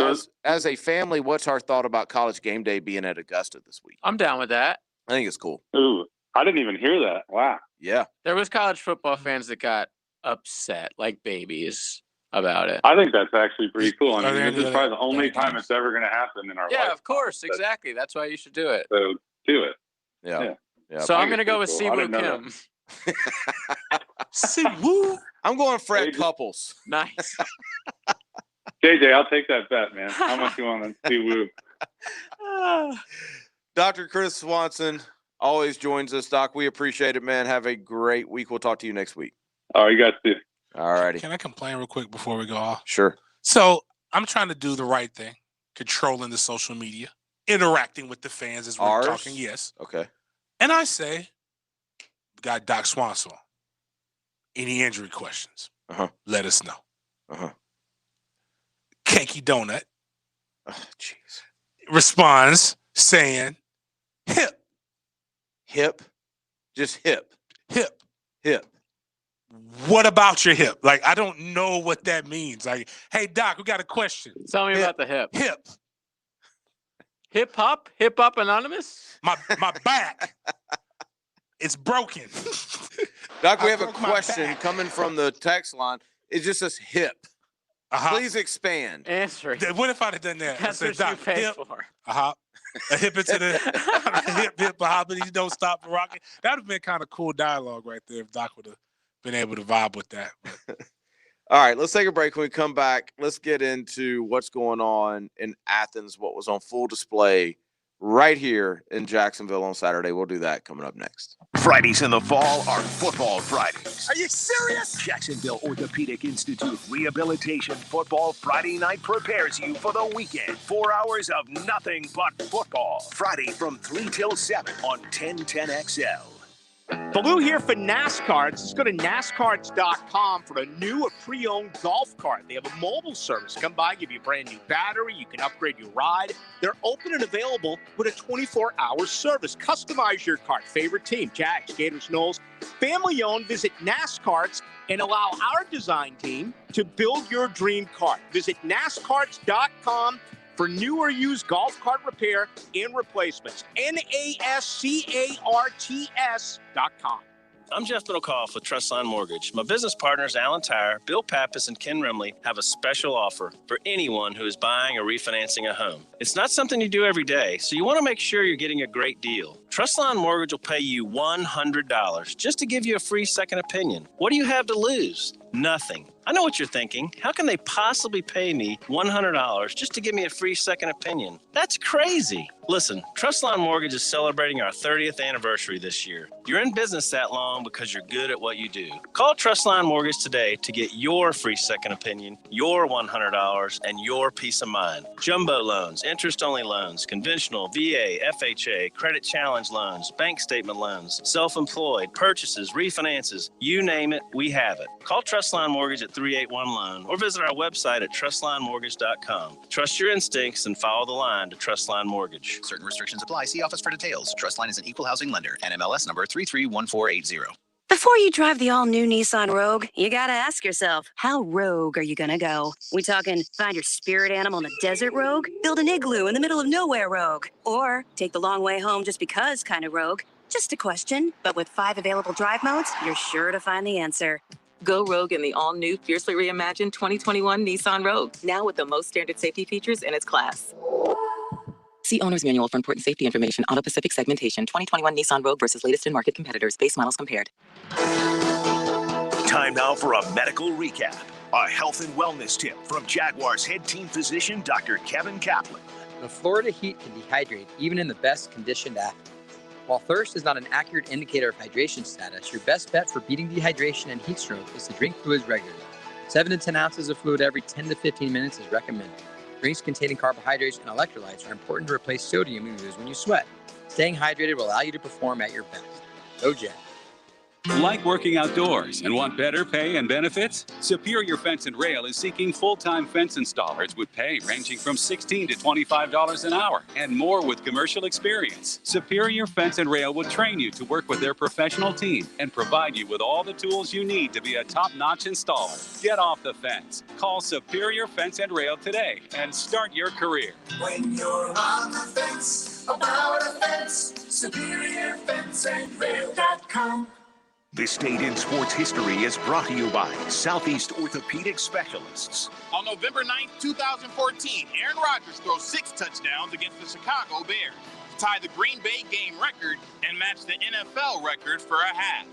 as a family, what's our thought about College Game Day being at Augusta this week? I'm down with that. I think it's cool. Ooh, I didn't even hear that. Wow. Yeah. There was college football fans that got upset like babies about it. I think that's actually pretty cool. I mean, this is probably the only time it's ever going to happen in our life. Yeah, of course. Exactly. That's why you should do it. So do it. Yeah. So I'm going to go with Siwoo Kim. Siwoo. I'm going Fred Couples. Nice. JJ, I'll take that bet, man. How much you want on Siwoo? Dr. Chris Swanson always joins us. Doc, we appreciate it, man. Have a great week. We'll talk to you next week. Oh, you guys too. All righty. Can I complain real quick before we go off? Sure. So I'm trying to do the right thing, controlling the social media, interacting with the fans as we're talking. Yes. Okay. And I say, we got Doc Swanson. Any injury questions? Let us know. Kanky Donut responds saying, hip. Just hip. What about your hip? Like, I don't know what that means. Like, hey, Doc, we got a question. Tell me about the hip. Hip hop anonymous. My back. It's broken. Doc, we have a question coming from the text line. It just says hip. Please expand. Answer it. What if I'd have done that? That's I said, what Doc, you paid hip. for. A hip into the hip, but you don't stop the rocket. That would have been kind of cool dialogue right there if Doc would have been able to vibe with that. All right, let's take a break. When we come back, let's get into what's going on in Athens, what was on full display right here in Jacksonville on Saturday. We'll do that coming up next. Fridays in the fall are Football Fridays. Are you serious? Jacksonville Orthopedic Institute Rehabilitation Football Friday night prepares you for the weekend. 4 hours of nothing but football. Friday from 3 till 7 on 1010XL. Baloo here for NASCAR. Just go to NASCARs.com for a new or pre-owned golf cart. They have a mobile service. Come by, give you a brand new battery. You can upgrade your ride. They're open and available with a 24-hour service. Customize your cart. Favorite team, Jags, Gators, Knowles. Family owned. Visit NASCARs and allow our design team to build your dream cart. Visit NASCARs.com for new or used golf cart repair and replacements. NASCARTS.com. I'm Jeff Middlecoff with Trustline Mortgage. My business partners, Alan Tyre, Bill Pappas, and Ken Remley, have a special offer for anyone who is buying or refinancing a home. It's not something you do every day, so you want to make sure you're getting a great deal. Trustline Mortgage will pay you $100 just to give you a free second opinion. What do you have to lose? Nothing. I know what you're thinking. How can they possibly pay me $100 just to give me a free second opinion? That's crazy. Listen, Trustline Mortgage is celebrating our 30th anniversary this year. You're in business that long because you're good at what you do. Call Trustline Mortgage today to get your free second opinion, your $100, and your peace of mind. Jumbo loans, interest-only loans, conventional, VA, FHA, credit challenge loans, bank statement loans, self-employed, purchases, refinances, you name it, we have it. Call Trustline Mortgage at 381-LOAN or visit our website at trustlinemortgage.com. Trust your instincts and follow the line to Trustline Mortgage. Certain restrictions apply. See office for details. Trustline is an equal housing lender. NMLS number 331480. Before you drive the all-new Nissan Rogue, you gotta ask yourself, how rogue are you gonna go? We talking find your spirit animal in the desert rogue? Build an igloo in the middle of nowhere rogue? Or take the long way home just because kind of rogue? Just a question, but with 5 available drive modes, you're sure to find the answer. Go rogue in the all-new, fiercely reimagined 2021 Nissan Rogue, now with the most standard safety features in its class. See Owner's Manual for important safety information. Auto Pacific segmentation. 2021 Nissan Rogue versus latest in market competitors. Base models compared. Time now for a medical recap. A health and wellness tip from Jaguars head team physician Dr. Kevin Kaplan. The Florida heat can dehydrate even in the best conditioned athlete. While thirst is not an accurate indicator of hydration status, your best bet for beating dehydration and heat stroke is to drink fluids regularly. 7 to 10 ounces of fluid every 10 to 15 minutes is recommended. Drinks containing carbohydrates and electrolytes are important to replace sodium you lose when you sweat. Staying hydrated will allow you to perform at your best. Go Jags. Like working outdoors and want better pay and benefits? Superior Fence and Rail is seeking full-time fence installers with pay ranging from $16 to $25 an hour and more with commercial experience. Superior Fence and Rail will train you to work with their professional team and provide you with all the tools you need to be a top-notch installer. Get off the fence. Call Superior Fence and Rail today and start your career. When you're on the fence, about a fence, SuperiorFenceandRail.com. This date in sports history is brought to you by Southeast Orthopedic Specialists. On November 9th, 2014, Aaron Rodgers throws 6 touchdowns against the Chicago Bears to tie the Green Bay game record and match the NFL record for a half.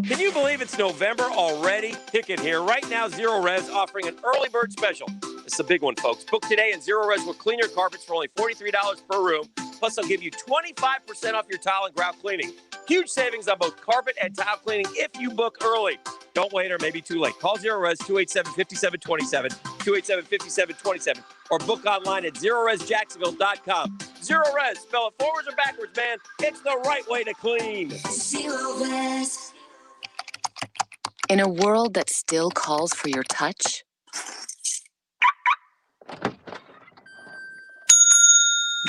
Can you believe it's November already? Ticket here. Right now, Zero Res offering an early bird special. It's a big one, folks. Book today and Zero Res will clean your carpets for only $43 per room. Plus, they'll give you 25% off your tile and grout cleaning. Huge savings on both carpet and tile cleaning if you book early. Don't wait or maybe too late. Call Zero Res 287-5727, 287-5727, or book online at ZeroResJacksonville.com. Zero Res, spell it forwards or backwards, man. It's the right way to clean. Zero Res. In a world that still calls for your touch,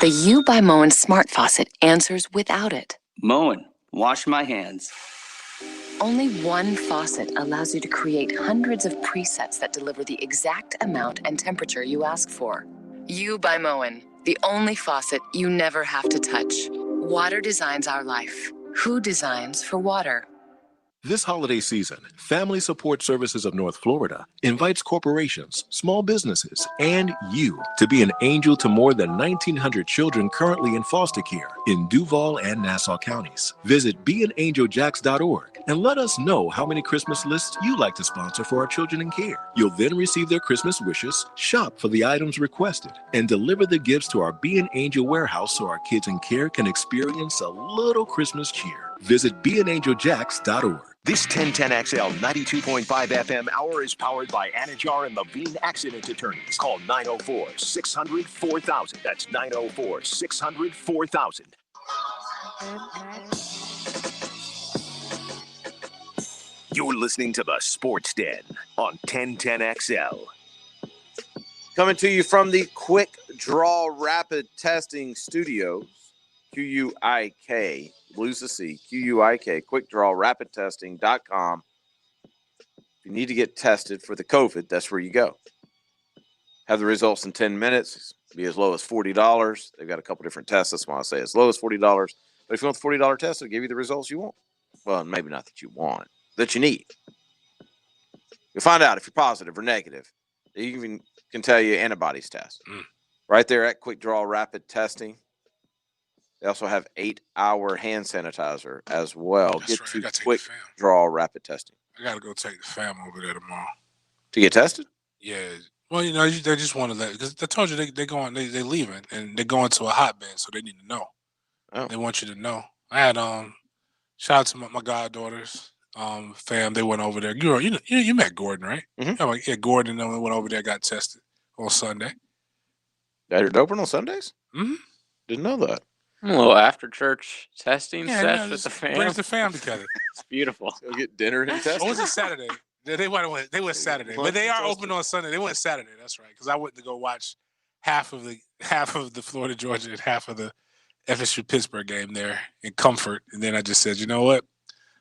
the You by Moen Smart Faucet answers without it. Moen, wash my hands. Only one faucet allows you to create hundreds of presets that deliver the exact amount and temperature you ask for. You by Moen, the only faucet you never have to touch. Water designs our life. Who designs for water? This holiday season, Family Support Services of North Florida invites corporations, small businesses, and you to be an angel to more than 1,900 children currently in foster care in Duval and Nassau counties. Visit beanangeljacks.org and let us know how many Christmas lists you like to sponsor for our children in care. You'll then receive their Christmas wishes, shop for the items requested, and deliver the gifts to our Be an Angel warehouse so our kids in care can experience a little Christmas cheer. Visit beanangeljacks.org. This 1010XL 92.5 FM hour is powered by Anajar and Levine Accident Attorneys. Call 904-600-4000. That's 904-600-4000. You're listening to the Sports Den on 1010XL. Coming to you from the Quick Draw Rapid Testing Studios, QUIK, lose the C, QUIK, quickdrawrapidtesting.com. If you need to get tested for the COVID, that's where you go. Have the results in 10 minutes, be as low as $40. They've got a couple different tests. That's why I say as low as $40. But if you want the $40 test, they'll give you the results you want. Well, maybe not that you want, that you need. You'll find out if you're positive or negative. They even can tell you antibodies test. Right there at Quick Draw Rapid Testing. They also have 8-hour hand sanitizer as well. That's Get right. to Quick Draw Rapid Testing. I got to go take the fam over there tomorrow. To get tested? Yeah. Well, you know, they just want to let, because I told you they're leaving and they're going to a hotbed, so they need to know. Oh. They want you to know. I had shout out to my goddaughters, fam. They went over there. You met Gordon, right? Mm-hmm. Yeah, Gordon and them went over there, got tested on Sunday. That are open on Sundays? Mm-hmm. Didn't know that. A little after church testing Yeah, session no, with the fam. brings the fam together. It's beautiful. Go get dinner and test. Or was it Saturday? They went Saturday, but they are open on Sunday. They went Saturday. That's right. Because I went to go watch half of the Florida Georgia and half of the FSU Pittsburgh game there in comfort, and then I just said, you know what,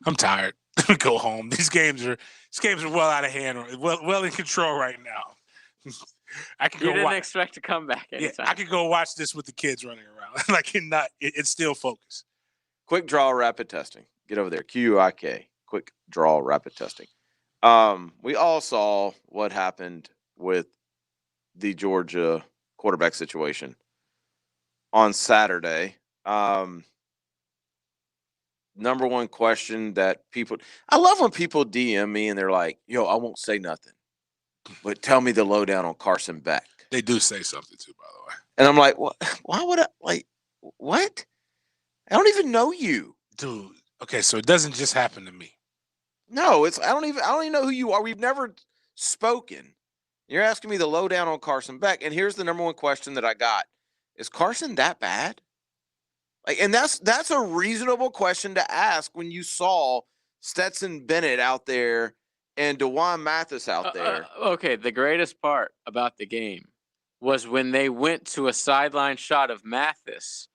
I'm tired. Let me go home. These games are well out of hand, well in control right now. I could You go didn't watch. expect to come back Yeah, anytime. I could go watch this with the kids running around. Like it's still focused. Quick Draw Rapid Testing. Get over there. QUIK. Quick Draw Rapid Testing. We all saw what happened with the Georgia quarterback situation on Saturday. Number one question that I love when people DM me and they're like, yo, I won't say nothing. but tell me the lowdown on Carson Beck. They do say something too, by the way. And I'm like, what? Why would I what? I don't even know you, dude. Okay, so it doesn't just happen to me. No, I don't even know who you are. We've never spoken. You're asking me the lowdown on Carson Beck, and here's the number one question that I got: is Carson that bad? And that's a reasonable question to ask when you saw Stetson Bennett out there and DeJuan Mathis out there. Okay, the greatest part about the game was when they went to a sideline shot of Mathis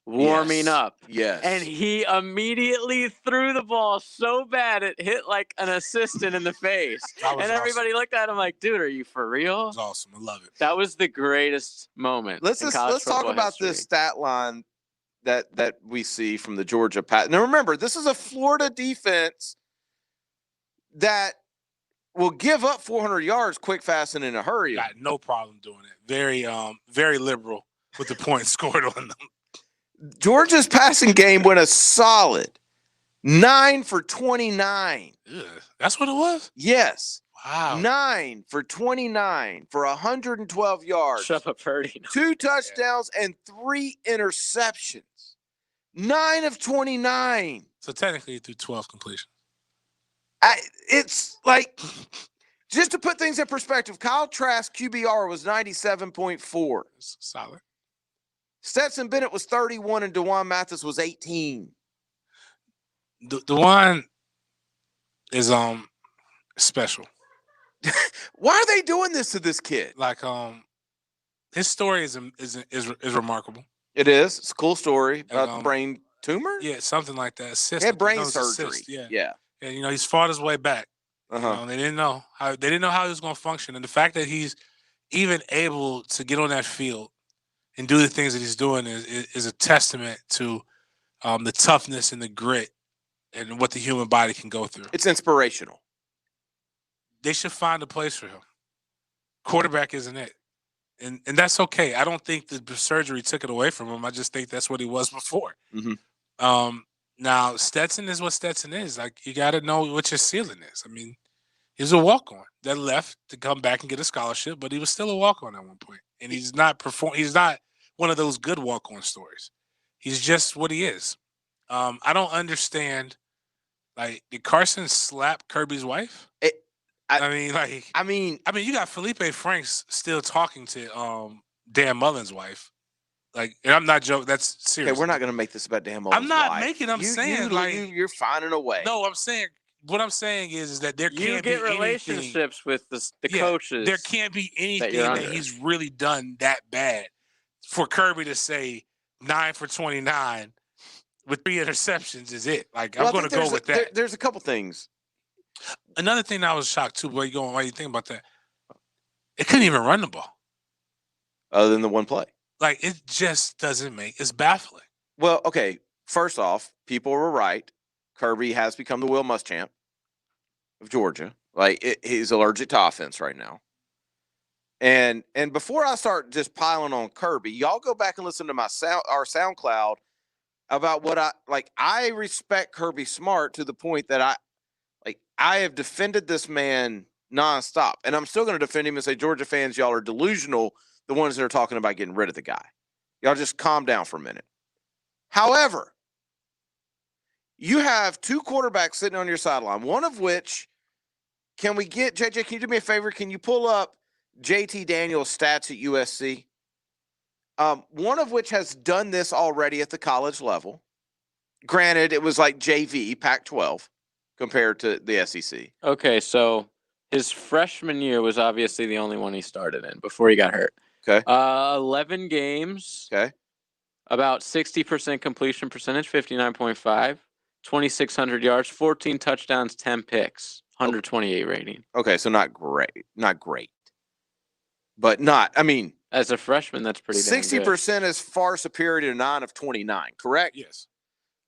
warming up. Yes. And he immediately threw the ball so bad it hit like an assistant in the face. And everybody looked at him like, dude, are you for real? That was awesome. I love it. That was the greatest moment. Let's talk about this stat line that we see from the Georgia Pat. Now remember, this is a Florida defense that will give up 400 yards quick, fast, and in a hurry. Got no problem doing it. Very liberal with the points scored on them. Georgia's passing game went a solid 9 for 29. Ugh, that's what it was? Yes. Wow. 9 for 29 for 112 yards. Shut up, Purdy. 2 touchdowns and 3 interceptions. 9 of 29. So technically, through 12 completions. It's like, just to put things in perspective, Kyle Trask QBR was 97.4. Solid. Stetson Bennett was 31 and DeJuan Mathis was 18. DeJuan is special. Why are they doing this to this kid? Like his story is remarkable. It is. It's a cool story about the brain tumor. Yeah, something like that. He had brain surgery. Yeah. And he's fought his way back. They didn't know how he was going to function, and the fact that he's even able to get on that field and do the things that he's doing is a testament to the toughness and the grit and what the human body can go through. It's inspirational. They should find a place for him. Quarterback isn't it. And that's okay. I don't think the surgery took it away from him. I just think that's what he was before. Mm-hmm. Now, Stetson is what Stetson is. Like, you got to know what your ceiling is. I mean, he was a walk-on that left to come back and get a scholarship, but he was still a walk-on at one point. And he's not one of those good walk-on stories. He's just what he is. I don't understand. Like, did Carson slap Kirby's wife? I mean, you got Felipe Franks still talking to Dan Mullen's wife. Like, and I'm not joking. That's serious. Okay, we're not going to make this about Dan Mullen's I'm not wife. making. I'm saying you're finding a way. No, I'm saying what I'm saying is that there can't be relationships with the coaches. There can't be anything that he's really done that bad for Kirby to say 9 for 29 with 3 interceptions is it. Like, I'm going to go with that. There's a couple things. Another thing that I was shocked too. Why you think about that? It couldn't even run the ball. Other than the one play. Like, it just doesn't it's baffling. Well, okay. First off, people were right. Kirby has become the Will Muschamp of Georgia. Like, he's allergic to offense right now. And before I start just piling on Kirby, y'all go back and listen to our SoundCloud about what I respect Kirby Smart to the point that I have defended this man nonstop, and I'm still going to defend him and say, Georgia fans, y'all are delusional. The ones that are talking about getting rid of the guy. Y'all just calm down for a minute. However, you have 2 quarterbacks sitting on your sideline, one of which, can we get, JJ, can you do me a favor? Can you pull up JT Daniels' stats at USC? One of which has done this already at the college level. Granted, it was like JV, Pac-12, compared to the SEC. Okay, so his freshman year was obviously the only one he started in before he got hurt. Okay. 11 games. Okay. About 60% completion percentage, 59.5, 2,600 yards, 14 touchdowns, 10 picks, 128 rating. Okay, so not great. Not great. But not, I mean. As a freshman, that's pretty damn 60% is far superior to 9 of 29, correct? Yes.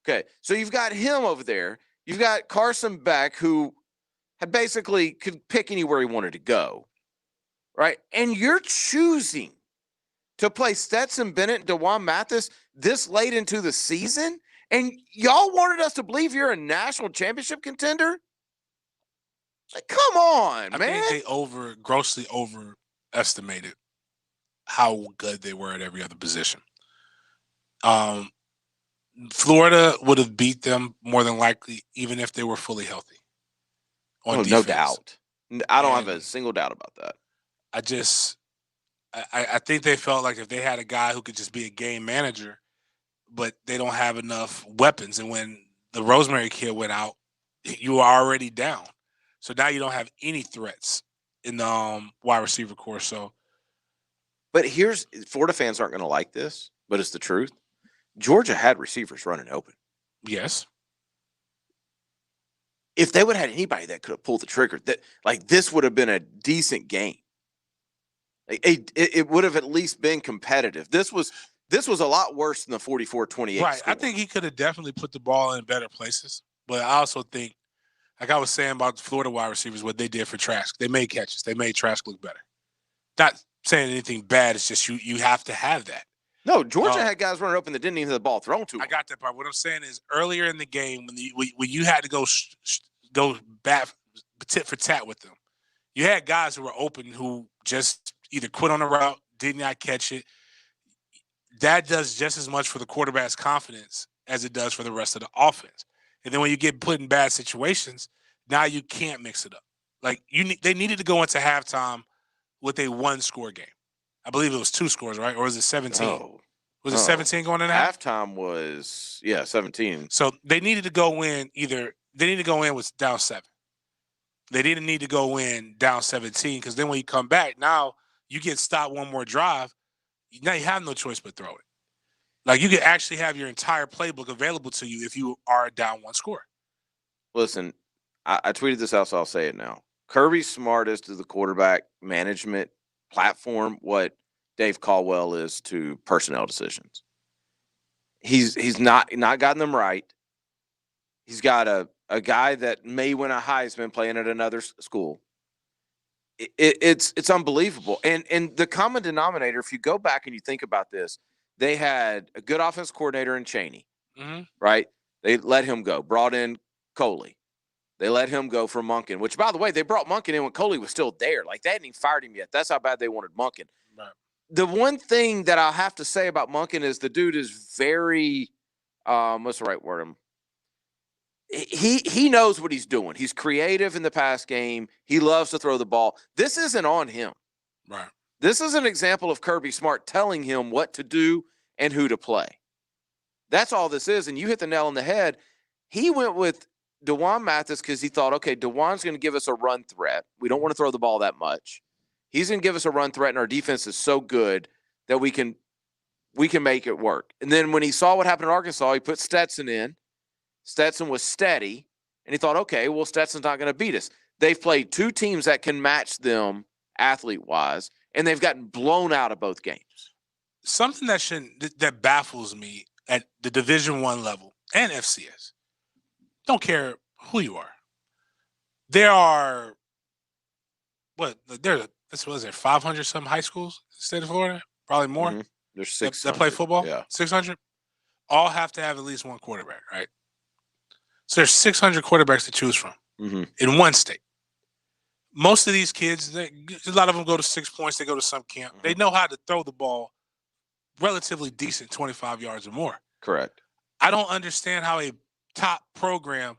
Okay, so you've got him over there. You've got Carson Beck, who had basically could pick anywhere he wanted to go, right? And you're choosing to play Stetson Bennett and DeJuan Mathis this late into the season, and y'all wanted us to believe you're a national championship contender? Like, come on, I man. think they grossly overestimated how good they were at every other position. Florida would have beat them more than likely, even if they were fully healthy. On defense. No doubt. I don't have a single doubt about that. I think they felt like if they had a guy who could just be a game manager, but they don't have enough weapons. And when the Rosemary kid went out, you were already down. So now you don't have any threats in the wide receiver corps. So, but Florida fans aren't going to like this, but it's the truth. Georgia had receivers running open. Yes. If they would have had anybody that could have pulled the trigger, this would have been a decent game. It would have at least been competitive. This was a lot worse than the 44-28. Right. Score. I think he could have definitely put the ball in better places. But I also think, like I was saying about the Florida wide receivers, what they did for Trask, they made catches. They made Trask look better. Not saying anything bad. It's just you have to have that. No, Georgia had guys running open that didn't even have the ball thrown to them. I got that part. What I'm saying is earlier in the game when you had to go bat tit for tat with them, you had guys who were open who just either quit on the route, did not catch it. That does just as much for the quarterback's confidence as it does for the rest of the offense. And then when you get put in bad situations, now you can't mix it up. Like they needed to go into halftime with a 1-score game. I believe it was 2 scores, right? Or was it 17? No. Was it 17 going in? Halftime was 17. So they needed to go in with down 7. They didn't need to go in down 17 because then when you come back, now you get stopped one more drive. Now you have no choice but throw it. Like you could actually have your entire playbook available to you if you are down 1 score. Listen, I tweeted this out, so I'll say it now. Kirby Smart is to the quarterback management platform what Dave Caldwell is to personnel decisions. He's not gotten them right. He's got a guy that may win a Heisman playing at another school. It's unbelievable. And the common denominator, if you go back and you think about this, they had a good offense coordinator in Chaney, right? They let him go, brought in Coley. They let him go for Monken, which, by the way, they brought Monken in when Coley was still there. Like, they hadn't even fired him yet. That's how bad they wanted Monken. Right. The one thing that I'll have to say about Monken is the dude is very, what's the right word? He knows what he's doing. He's creative in the pass game. He loves to throw the ball. This isn't on him. Right. This is an example of Kirby Smart telling him what to do and who to play. That's all this is. And you hit the nail on the head. He went with DeJuan Mathis because he thought, okay, DeJuan's going to give us a run threat. We don't want to throw the ball that much. He's going to give us a run threat, and our defense is so good that we can make it work. And then when he saw what happened in Arkansas, he put Stetson in. Stetson was steady, and he thought, okay, well, Stetson's not going to beat us. They've played 2 teams that can match them athlete-wise, and they've gotten blown out of both games. Something that baffles me at the Division I level and FCS, don't care who you are. There are, what was there 500 some high schools in the state of Florida? Probably more. Mm-hmm. There's 600 that play football. Yeah, 600. All have to have at least one quarterback, right? So there's 600 quarterbacks to choose from in one state. Most of these kids, a lot of them go to 6 points. They go to some camp. They know how to throw the ball relatively decent, 25 yards or more. Correct. I don't understand how a top program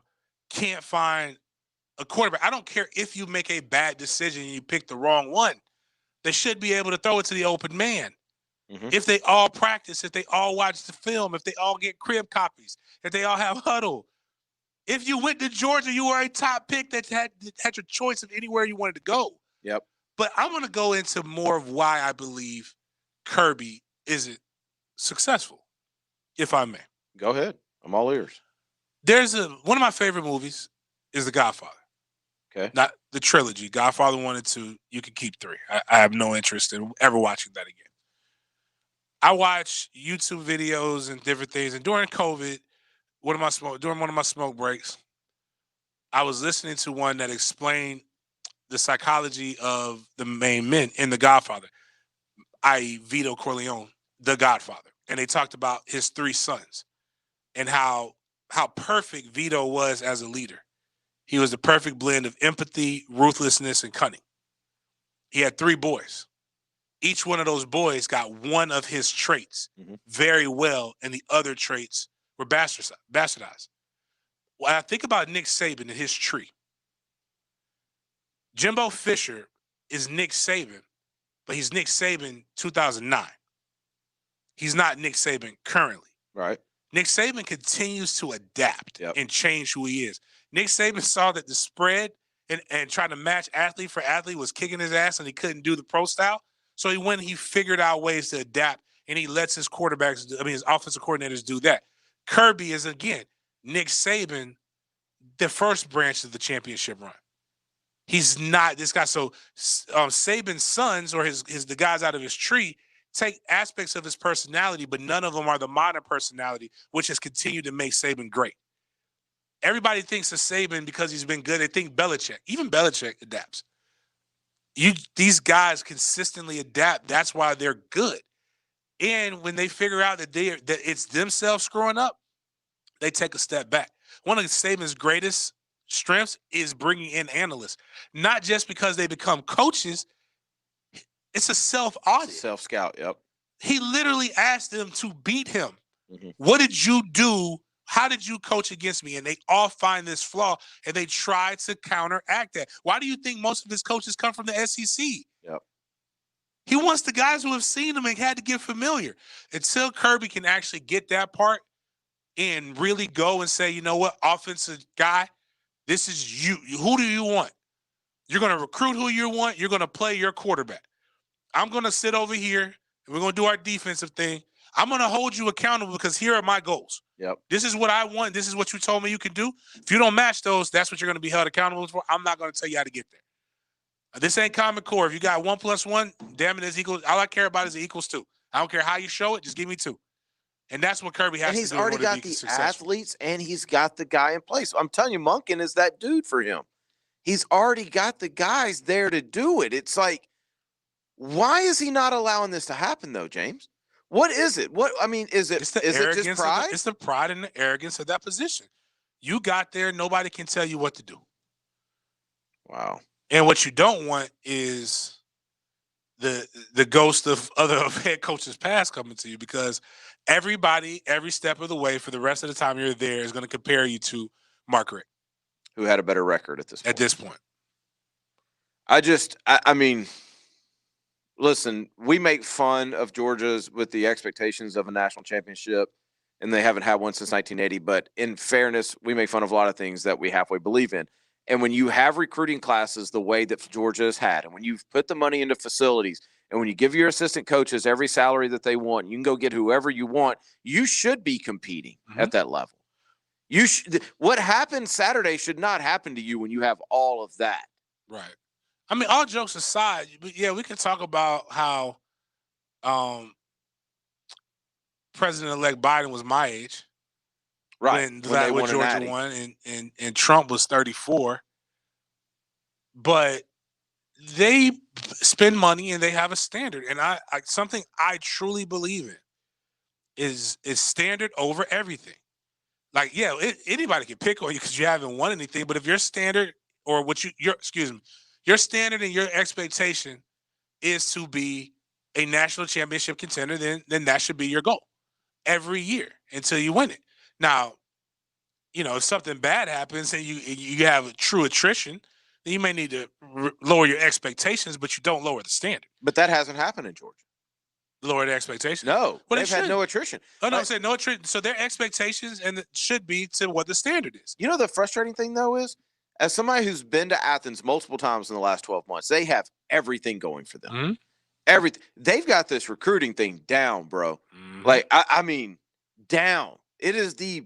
can't find a quarterback. I don't care if you make a bad decision and you pick the wrong one. They should be able to throw it to the open man. If they all practice, if they all watch the film, if they all get crib copies, if they all have huddle. If you went to Georgia, you were a top pick that had your choice of anywhere you wanted to go. Yep. But I'm going to go into more of why I believe Kirby isn't successful, if I may. Go ahead. I'm all ears. One of my favorite movies is The Godfather. Okay. Not the trilogy. Godfather 1 and 2, you can keep 3. I have no interest in ever watching that again. I watch YouTube videos and different things. And during COVID, during one of my smoke breaks, I was listening to one that explained the psychology of the main men in The Godfather, i.e. Vito Corleone, the Godfather. And they talked about his 3 sons and how perfect Vito was as a leader. He was the perfect blend of empathy, ruthlessness, and cunning. He had 3 boys. Each one of those boys got one of his traits very well, and the other traits were bastardized. When I think about Nick Saban and his tree, Jimbo Fisher is Nick Saban, but he's Nick Saban 2009. He's not Nick Saban currently. Right. Nick Saban continues to adapt and change who he is. Nick Saban saw that the spread and trying to match athlete for athlete was kicking his ass, and he couldn't do the pro style. So he figured out ways to adapt, and he lets his his offensive coordinators do that. Kirby is, again, Nick Saban, the first branch of the championship run. He's not this guy. So Saban's sons, or the guys out of his tree, take aspects of his personality, but none of them are the modern personality, which has continued to make Saban great. Everybody thinks of Saban because he's been good. They think Belichick. Even Belichick adapts. These guys consistently adapt. That's why they're good. And when they figure out that it's themselves screwing up, they take a step back. One of Saban's greatest strengths is bringing in analysts, not just because they become coaches. It's a self-audit. Self-scout, yep. He literally asked them to beat him. What did you do? How did you coach against me? And they all find this flaw, and they try to counteract that. Why do you think most of his coaches come from the SEC? Yep. He wants the guys who have seen him and had to get familiar. Until Kirby can actually get that part and really go and say, you know what, offensive guy, this is you. Who do you want? You're going to recruit who you want. You're going to play your quarterback. I'm going to sit over here, and we're going to do our defensive thing. I'm going to hold you accountable because here are my goals. Yep. This is what I want. This is what you told me you can do. If you don't match those, that's what you're going to be held accountable for. I'm not going to tell you how to get there. This ain't Common Core. If you got 1 + 1, damn it, is equal. All I care about is it equals 2. I don't care how you show it. Just give me 2. And that's what Kirby has to do. And he's already got the athletes, and he's got the guy in place. I'm telling you, Monken is that dude for him. He's already got the guys there to do it. It's like, why is he not allowing this to happen, though, James? What is it? Is it just pride? It's the pride and the arrogance of that position. You got there, nobody can tell you what to do. Wow. And what you don't want is the ghost of other head coaches past coming to you, because everybody, every step of the way for the rest of the time you're there is going to compare you to Mark Richt, who had a better record at this point. At this point. I mean, listen, we make fun of Georgia's with the expectations of a national championship, and they haven't had one since 1980. But in fairness, we make fun of a lot of things that we halfway believe in. And when you have recruiting classes the way that Georgia has had, and when you've put the money into facilities, and when you give your assistant coaches every salary that they want, you can go get whoever you want, you should be competing at that level. What happened Saturday should not happen to you when you have all of that. Right. I mean, all jokes aside, yeah, we can talk about how President-elect Biden was my age. Right. When Georgia won, and Trump was 34. But they spend money and they have a standard. And I something I truly believe in is standard over everything. Like, yeah, anybody can pick on you because you haven't won anything. But if your standard or your standard and your expectation is to be a national championship contender, then that should be your goal every year until you win it. Now, if something bad happens and you have a true attrition, then you may need to lower your expectations, but you don't lower the standard. But that hasn't happened in Georgia. Lower the expectations? No, well, they've had no attrition. Oh, no, I said no attrition. So their expectations and it should be to what the standard is. You know the frustrating thing, though, is as somebody who's been to Athens multiple times in the last 12 months, they have everything going for them. Mm-hmm. Everything. They've got this recruiting thing down, bro. Mm-hmm. Like, I mean, down. It is the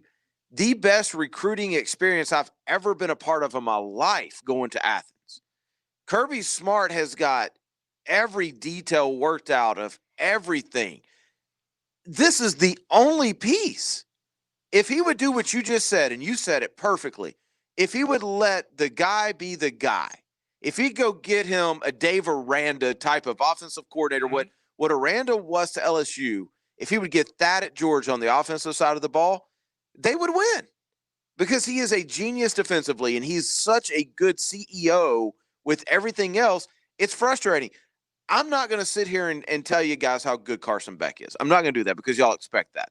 best recruiting experience I've ever been a part of in my life going to Athens. Kirby Smart has got every detail worked out of everything. This is the only piece. If he would do what you just said, and you said it perfectly, if he would let the guy be the guy, if he'd go get him a Dave Aranda type of offensive coordinator, what Aranda was to LSU, if he would get that at Georgia on the offensive side of the ball, they would win. because he is a genius defensively and he's such a good CEO with everything else. It's frustrating. I'm not going to sit here and tell you guys how good Carson Beck is. I'm not going to do that because y'all expect that.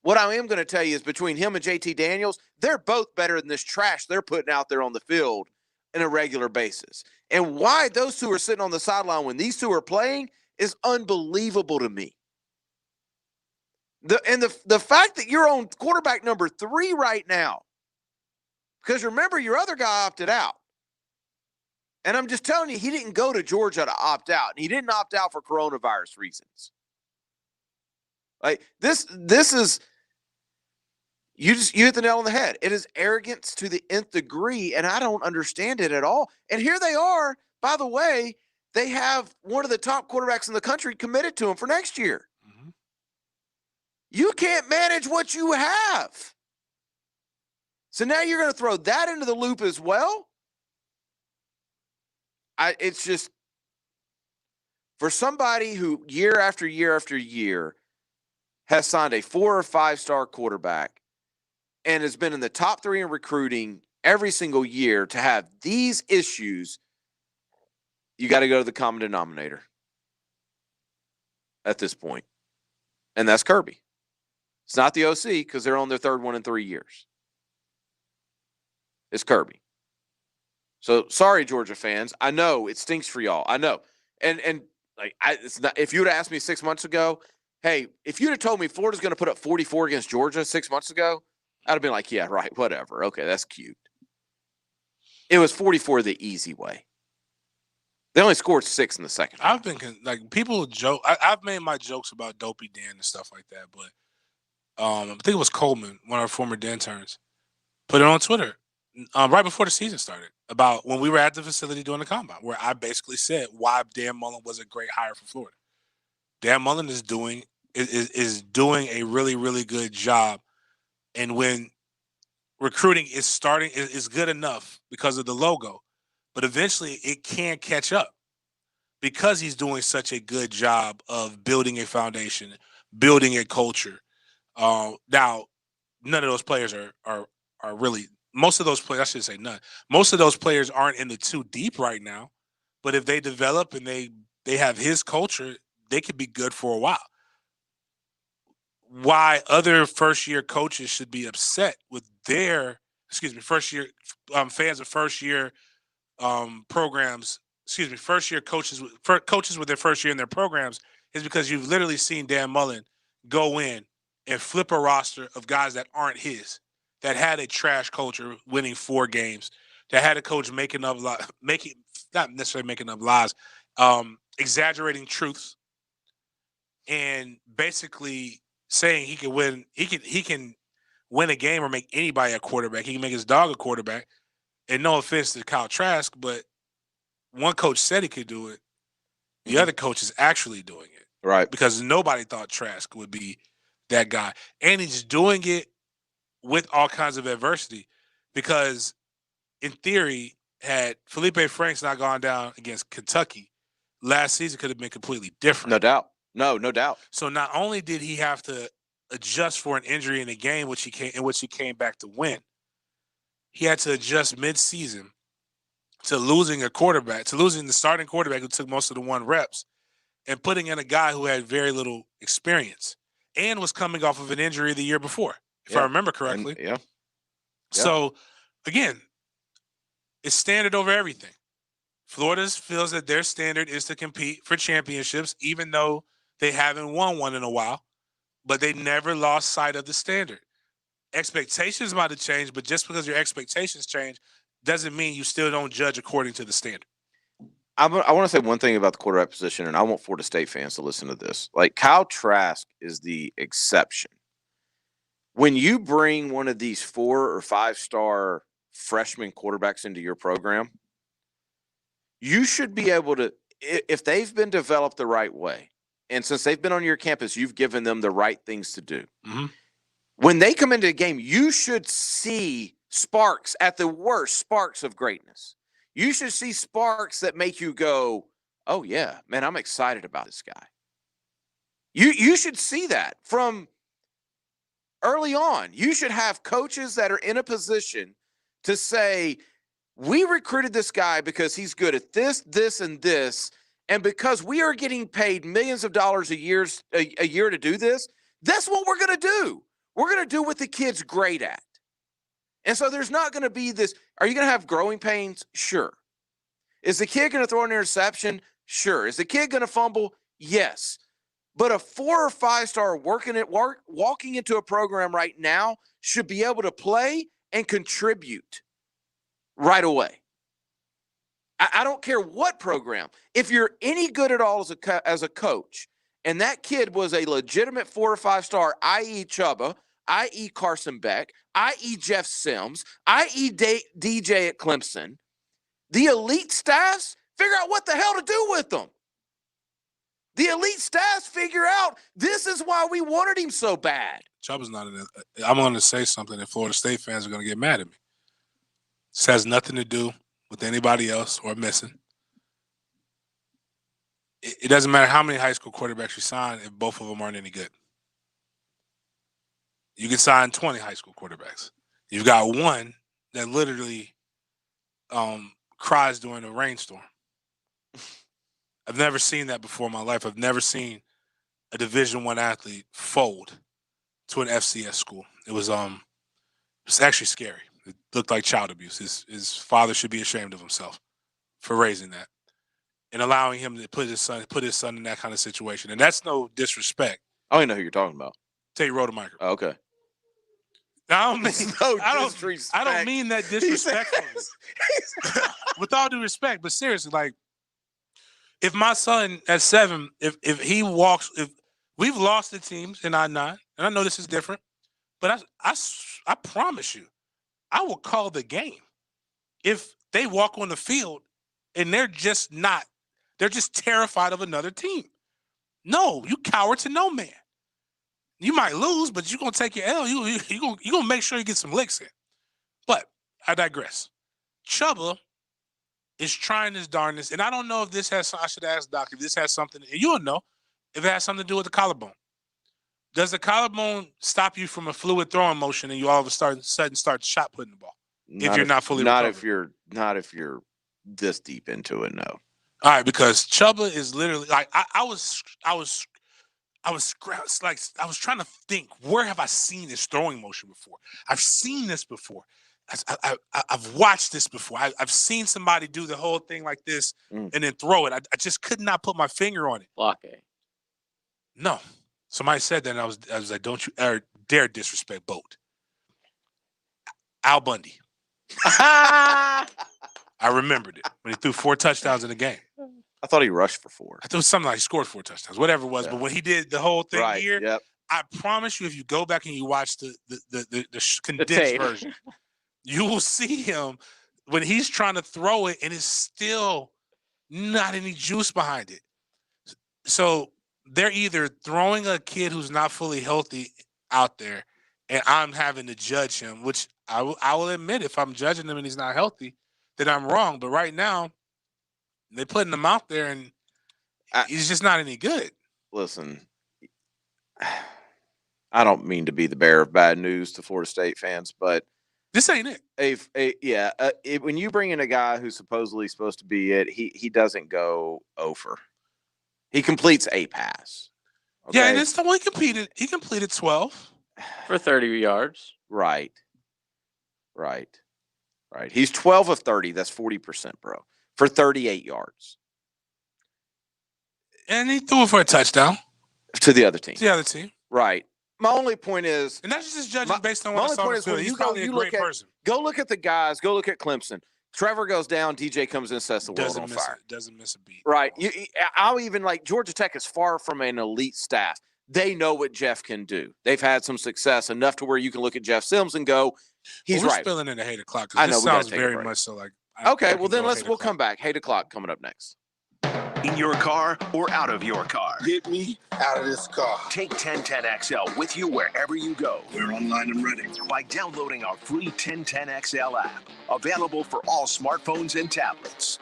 What I am going to tell you is between him and JT Daniels, they're both better than this trash they're putting out there on the field on a regular basis. And why those two are sitting on the sideline when these two are playing is unbelievable to me. The fact that you're on quarterback number 3 right now, because remember, your other guy opted out. And I'm just telling you, he didn't go to Georgia to opt out. And he didn't opt out for coronavirus reasons. Like this is you hit the nail on the head. It is arrogance to the nth degree, and I don't understand it at all. And here they are, by the way, they have one of the top quarterbacks in the country committed to him for next year. Mm-hmm. You can't manage what you have. So now you're going to throw that into the loop as well? It's just, for somebody who year after year after year has signed a 4 or 5 star quarterback and has been in the top 3 in recruiting every single year, to have these issues, you got to go to the common denominator at this point. And that's Kirby. It's not the OC because they're on their 3rd one in 3 years. It's Kirby. So sorry, Georgia fans. I know it stinks for y'all. I know. And like it's not, if you would have asked me 6 months ago, hey, if you'd have told me Florida's going to put up 44 against Georgia 6 months ago, I'd have been like, yeah, right, whatever. Okay, that's cute. It was 44 the easy way. They only scored 6 in the second. I've been like, people joke. I've made my jokes about Dopey Dan and stuff like that, but I think it was Coleman, one of our former Dan turns, put it on Twitter right before the season started, about when we were at the facility doing the combine, where I basically said why Dan Mullen was a great hire for Florida. Dan Mullen is doing a really, really good job, and when recruiting is good enough because of the logo, but eventually it can catch up because he's doing such a good job of building a foundation, building a culture. Now, none of those players are really. Most of those players, I should say none. Most of those players aren't in the too deep right now, but if they develop and they have his culture, they could be good for a while. Why other first-year coaches should be upset with their, first-year fans of first-year programs, first-year coaches with their first year in their programs, is because you've literally seen Dan Mullen go in and flip a roster of guys that aren't his, that had a trash culture, winning 4 games, that had a coach not necessarily making up lies, exaggerating truths, and basically saying he can win a game or make anybody a quarterback. He can make his dog a quarterback. And no offense to Kyle Trask, but one coach said he could do it. The other coach is actually doing it. Right. Because nobody thought Trask would be that guy. And he's doing it with all kinds of adversity, because in theory, had Felipe Franks not gone down against Kentucky, last season could have been completely different. No doubt. No doubt. So not only did he have to adjust for an injury in a game in which he came back to win, he had to adjust mid-season to losing the starting quarterback who took most of the 1 reps, and putting in a guy who had very little experience and was coming off of an injury the year before, if I remember correctly. Yeah. So, again, it's standard over everything. Florida feels that their standard is to compete for championships, even though they haven't won one in a while, but they never lost sight of the standard. Expectations might have changed, but just because your expectations change doesn't mean you still don't judge according to the standard. I want to say one thing about the quarterback position, and I want Florida State fans to listen to this. Like, Kyle Trask is the exception. When you bring one of these 4 or 5 star freshman quarterbacks into your program, you should be able to, if they've been developed the right way, and since they've been on your campus, you've given them the right things to do. Mm-hmm. When they come into the game, you should see sparks, at the worst, sparks of greatness. You should see sparks that make you go, oh, yeah, man, I'm excited about this guy. You should see that from early on. You should have coaches that are in a position to say, we recruited this guy because he's good at this, this, and this. And because we are getting paid millions of dollars a year to do this, that's what we're going to do. We're going to do what the kid's great at. And so there's not going to be this. Are you going to have growing pains? Sure. Is the kid going to throw an interception? Sure. Is the kid going to fumble? Yes. But a 4 or 5 star walking into a program right now should be able to play and contribute right away. I don't care what program. If you're any good at all as a coach, and that kid was a legitimate 4 or 5 star, i.e. Chubba, i.e. Carson Beck, i.e. Jeff Sims, i.e. DJ at Clemson, the elite staffs figure out what the hell to do with them. The elite staffs figure out this is why we wanted him so bad. Chubba's not in it. I'm going to say something that Florida State fans are going to get mad at me. This has nothing to do with anybody else or missing. It doesn't matter how many high school quarterbacks you sign if both of them aren't any good. You can sign 20 high school quarterbacks. You've got one that literally cries during a rainstorm. I've never seen that before in my life. I've never seen a Division I athlete fold to an FCS school. It was actually scary. It looked like child abuse. His father should be ashamed of himself for raising that and allowing him to put his son in that kind of situation. And that's no disrespect. I don't even know who you're talking about. Tell you, Rodemaker. Oh, okay. I don't mean that disrespectfully. With all due respect, but seriously, like, if my son at 7, if we've lost the teams in I-9, and I know this is different, but I promise you, I will call the game if they walk on the field and they're just terrified of another team. No, you coward to no man. You might lose, but you're going to take your L. You're going to make sure you get some licks in. But I digress. Chubba is trying his darndest, and I don't know if this has, I should ask Doc, if this has something, and you'll know, if it has something to do with the collarbone. Does the collarbone stop you from a fluid throwing motion and you all of a sudden start shot putting the ball? If you're not fully recovered? Not if you're this deep into it, no. All right, because Chubba is literally like I was trying to think, where have I seen this throwing motion before? I've seen this before. I've watched this before. I've seen somebody do the whole thing like this and then throw it. I just could not put my finger on it. Block A. No. Somebody said that, and I was like, don't you dare disrespect Boat. Al Bundy. I remembered it when he threw 4 touchdowns in the game. I thought he rushed for 4. I thought it was something like he scored 4 touchdowns, whatever it was. Yeah. But when he did the whole thing here, yep. I promise you, if you go back and you watch the condensed version, you will see him when he's trying to throw it and it's still not any juice behind it. So they're either throwing a kid who's not fully healthy out there, and I'm having to judge him, which I will admit, if I'm judging him and he's not healthy, then I'm wrong. But right now, they're putting him out there, and he's just not any good. Listen, I don't mean to be the bearer of bad news to Florida State fans, but this ain't it. When you bring in a guy who's supposedly supposed to be it, he doesn't go over. He completes a pass. Okay? Yeah, and it's the one he completed 12 for 30 yards. Right. He's 12 of 30. That's 40%, bro. For 38 yards. And he threw it for a touchdown. To the other team. Right. My only point is, and that's just judging based on what I saw on the field. He's probably a great person. Go look at the guys. Go look at Clemson. Trevor goes down. DJ comes in and sets the world on fire. Doesn't miss a beat. Right. I'll even like Georgia Tech is far from an elite staff. They know what Jeff can do. They've had some success enough to where you can look at Jeff Sims and go, he's we're right. Spilling in the hate o'clock. I know. This sounds very much so like. Okay. Well, then we'll come back. Hate o'clock coming up next. In your car or out of your car. Get me out of this car. Take 1010XL with you wherever you go. We're online and ready. By downloading our free 1010XL app. Available for all smartphones and tablets.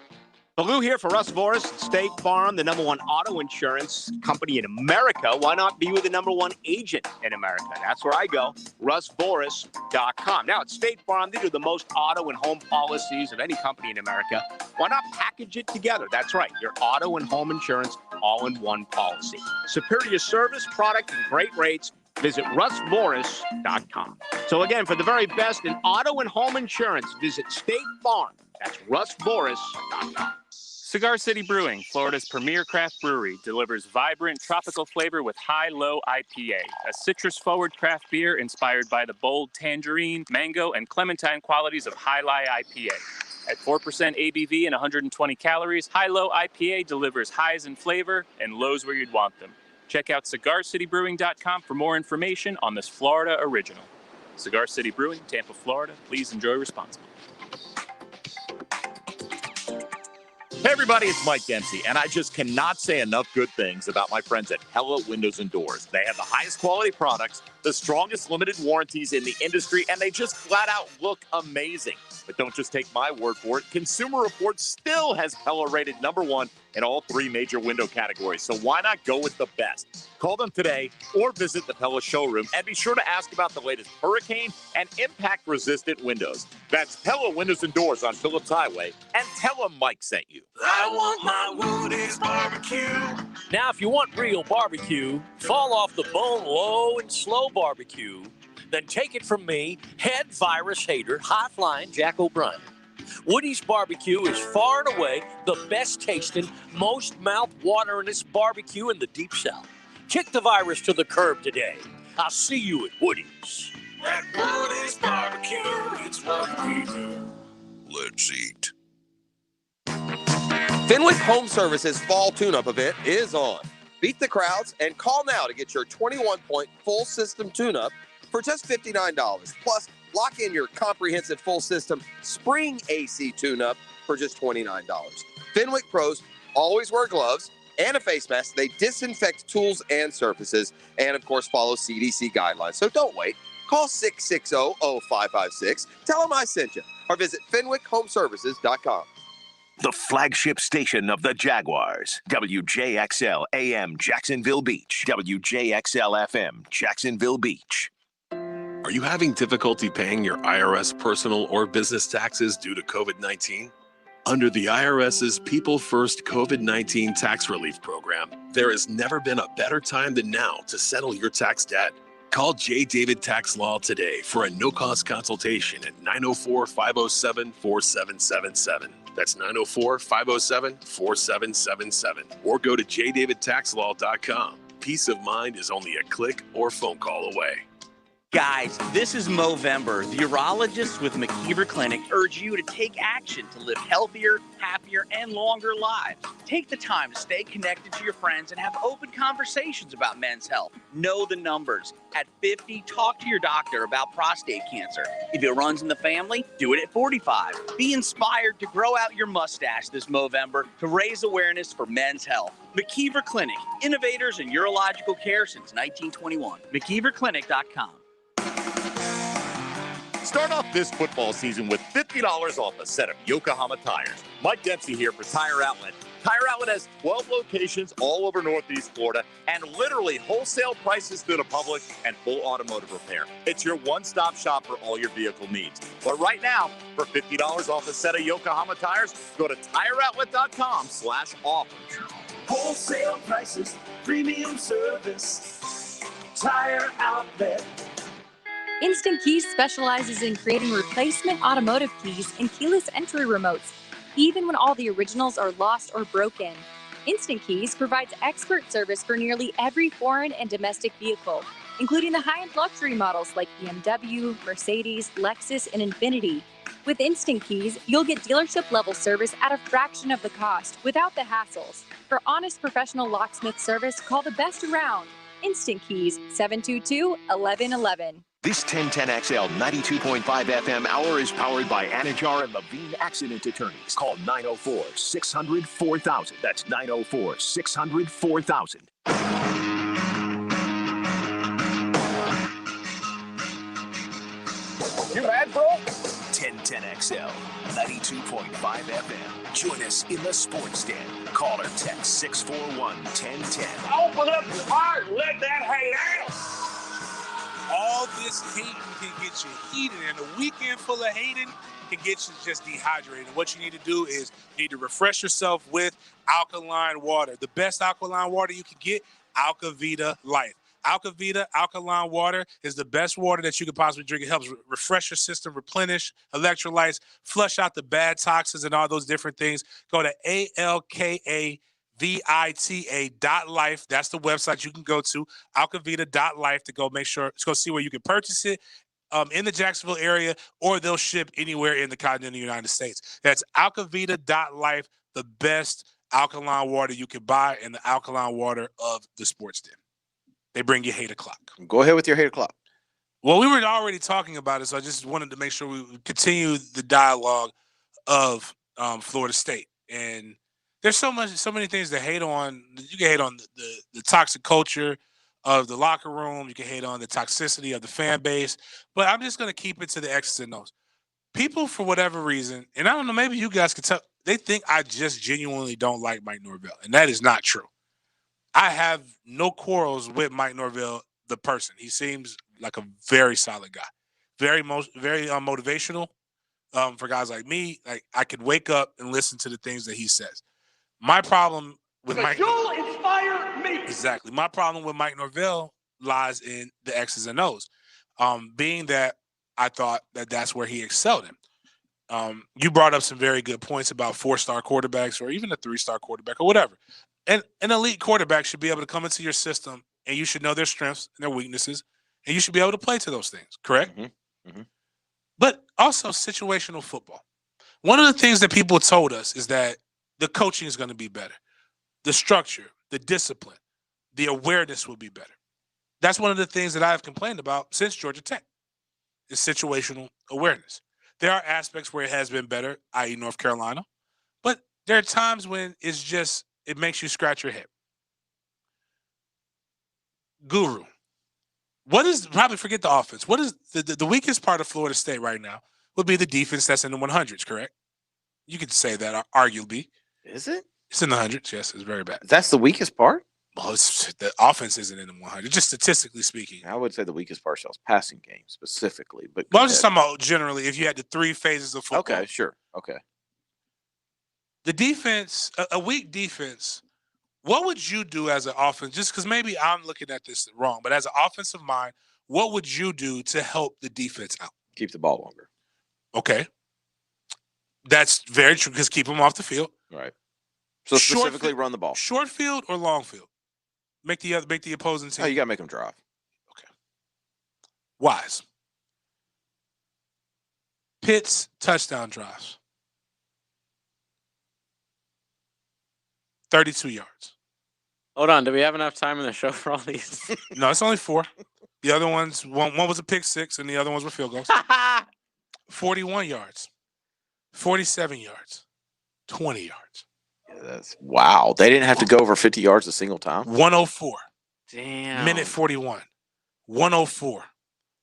Lou here for Russ Voris, State Farm, the #1 auto insurance company in America. Why not be with the #1 agent in America? That's where I go, russvoris.com. Now, at State Farm, they do the most auto and home policies of any company in America. Why not package it together? That's right, your auto and home insurance all in one policy. Superior service, product, and great rates. Visit russvoris.com. So again, for the very best in auto and home insurance, visit State Farm. That's russvoris.com. Cigar City Brewing, Florida's premier craft brewery, delivers vibrant tropical flavor with high-low IPA, a citrus-forward craft beer inspired by the bold tangerine, mango, and clementine qualities of High-Low IPA. At 4% ABV and 120 calories, High-Low IPA delivers highs in flavor and lows where you'd want them. Check out cigarcitybrewing.com for more information on this Florida original. Cigar City Brewing, Tampa, Florida. Please enjoy responsibly. Hey everybody, it's Mike Dempsey, and I just cannot say enough good things about my friends at Pella Windows and Doors. They have the highest quality products, the strongest limited warranties in the industry, and they just flat out look amazing. But don't just take my word for it. Consumer Reports still has Pella rated #1 in all 3 major window categories, so why not go with the best? Call them today or visit the Pella showroom, and be sure to ask about the latest hurricane and impact-resistant windows. That's Pella Windows and Doors on Phillips Highway, and tell them Mike sent you. I want my Woody's barbecue. Now, if you want real barbecue, fall off the bone low and slow barbecue, then take it from me, head virus hater, high-flying Jack O'Brien. Woody's Barbecue is far and away the best tasting, most mouth-wateringest barbecue in the Deep South. Kick the virus to the curb today. I'll see you at Woody's. At Woody's Barbecue, it's what we do. Let's eat. Fenwick Home Services Fall Tune-Up event is on. Beat the crowds and call now to get your 21-point full system tune-up for just $59. Plus, lock in your comprehensive full system spring AC tune-up for just $29. Fenwick pros always wear gloves and a face mask. They disinfect tools and surfaces and, of course, follow CDC guidelines. So don't wait. Call 660-0556. Tell them I sent you. Or visit FenwickHomeservices.com. The flagship station of the Jaguars. WJXL AM Jacksonville Beach. WJXL FM Jacksonville Beach. Are you having difficulty paying your IRS personal or business taxes due to COVID-19? Under the IRS's People First COVID-19 Tax Relief Program, there has never been a better time than now to settle your tax debt. Call J. David Tax Law today for a no-cost consultation at 904-507-4777. That's 904-507-4777. Or go to jdavidtaxlaw.com. Peace of mind is only a click or phone call away. Guys, this is Movember. The urologists with McKeever Clinic urge you to take action to live healthier, happier, and longer lives. Take the time to stay connected to your friends and have open conversations about men's health. Know the numbers. At 50, talk to your doctor about prostate cancer. If it runs in the family, do it at 45. Be inspired to grow out your mustache this Movember to raise awareness for men's health. McKeever Clinic, innovators in urological care since 1921. McKeeverClinic.com. Start off this football season with $50 off a set of Yokohama tires. Mike Dempsey here for Tire Outlet. Tire Outlet has 12 locations all over Northeast Florida and literally wholesale prices to the public and full automotive repair. It's your one-stop shop for all your vehicle needs. But right now, for $50 off a set of Yokohama tires, go to tireoutlet.com/offers. Wholesale prices, premium service. Tire Outlet. Instant Keys specializes in creating replacement automotive keys and keyless entry remotes, even when all the originals are lost or broken. Instant Keys provides expert service for nearly every foreign and domestic vehicle, including the high-end luxury models like BMW, Mercedes, Lexus, and Infiniti. With Instant Keys, you'll get dealership-level service at a fraction of the cost without the hassles. For honest professional locksmith service, call the best around. Instant Keys, 722-1111. This 1010XL 92.5 FM hour is powered by Anajar and Levine Accident Attorneys. Call 904-600-4000. That's 904-600-4000. You mad, bro? 1010 1010XL, 92.5 FM. Join us in the Sports Den. Call or text 641-1010. Open up your heart and let that hate out. All this hating can get you heated, and a weekend full of hating can get you just dehydrated. And what you need to do is you need to refresh yourself with alkaline water. The best alkaline water you can get, Alka-Vita Life. Alka-Vita alkaline water is the best water that you could possibly drink. It helps refresh your system, replenish electrolytes, flush out the bad toxins and all those different things. Go to ALKAVITA.life. That's the website you can go to, alkavita.life, to go see where you can purchase it in the Jacksonville area, or they'll ship anywhere in the continental United States. That's alkavita.life, the best alkaline water you can buy, and the alkaline water of the Sports Den. They bring you hate o'clock. Go ahead with your hate o'clock. Well, we were already talking about it, so I just wanted to make sure we continue the dialogue of Florida State. And there's so many things to hate on. You can hate on the toxic culture of the locker room. You can hate on the toxicity of the fan base. But I'm just going to keep it to the X's and O's. People, for whatever reason, and I don't know, maybe you guys could tell, they think I just genuinely don't like Mike Norvell. And that is not true. I have no quarrels with Mike Norvell, the person. He seems like a very solid guy, very motivational for guys like me. Like, I could wake up and listen to the things that he says. My problem with Mike, you'll inspire me. Exactly. My problem with Mike Norvell lies in the X's and O's, being that I thought that that's where he excelled in. You brought up some very good points about 4-star quarterbacks, or even a 3-star quarterback, or whatever. And an elite quarterback should be able to come into your system, and you should know their strengths and their weaknesses, and you should be able to play to those things, correct? Mm-hmm. Mm-hmm. But also situational football. One of the things that people told us is that the coaching is going to be better. The structure, the discipline, the awareness will be better. That's one of the things that I've complained about since Georgia Tech, is situational awareness. There are aspects where it has been better, i.e. North Carolina, but there are times when it makes you scratch your head. Guru, probably forget the offense. What is the weakest part of Florida State right now would be the defense that's in the 100s, correct? You could say that, arguably. Is it? It's in the 100s, yes. It's very bad. That's the weakest part? Well, the offense isn't in the 100s, just statistically speaking. I would say the weakest part is passing game specifically. But I'm just talking about generally if you had the 3 phases of football. Okay, sure. Okay. The defense, a weak defense, what would you do as an offense? Just because maybe I'm looking at this wrong, but as an offensive mind, what would you do to help the defense out? Keep the ball longer. Okay. That's very true, because keep them off the field. Right. So specifically run the ball. Short field or long field? Make the opposing team. Oh, you got to make them drive. Okay. Wise. Pitt's touchdown drives. 32 yards. Hold on. Do we have enough time in the show for all these? No, it's only 4. The other ones, one was a pick 6, and the other ones were field goals. 41 yards. 47 yards. 20 yards. Yeah, wow. They didn't have to go over 50 yards a single time. 104. Damn. Minute 41. 104.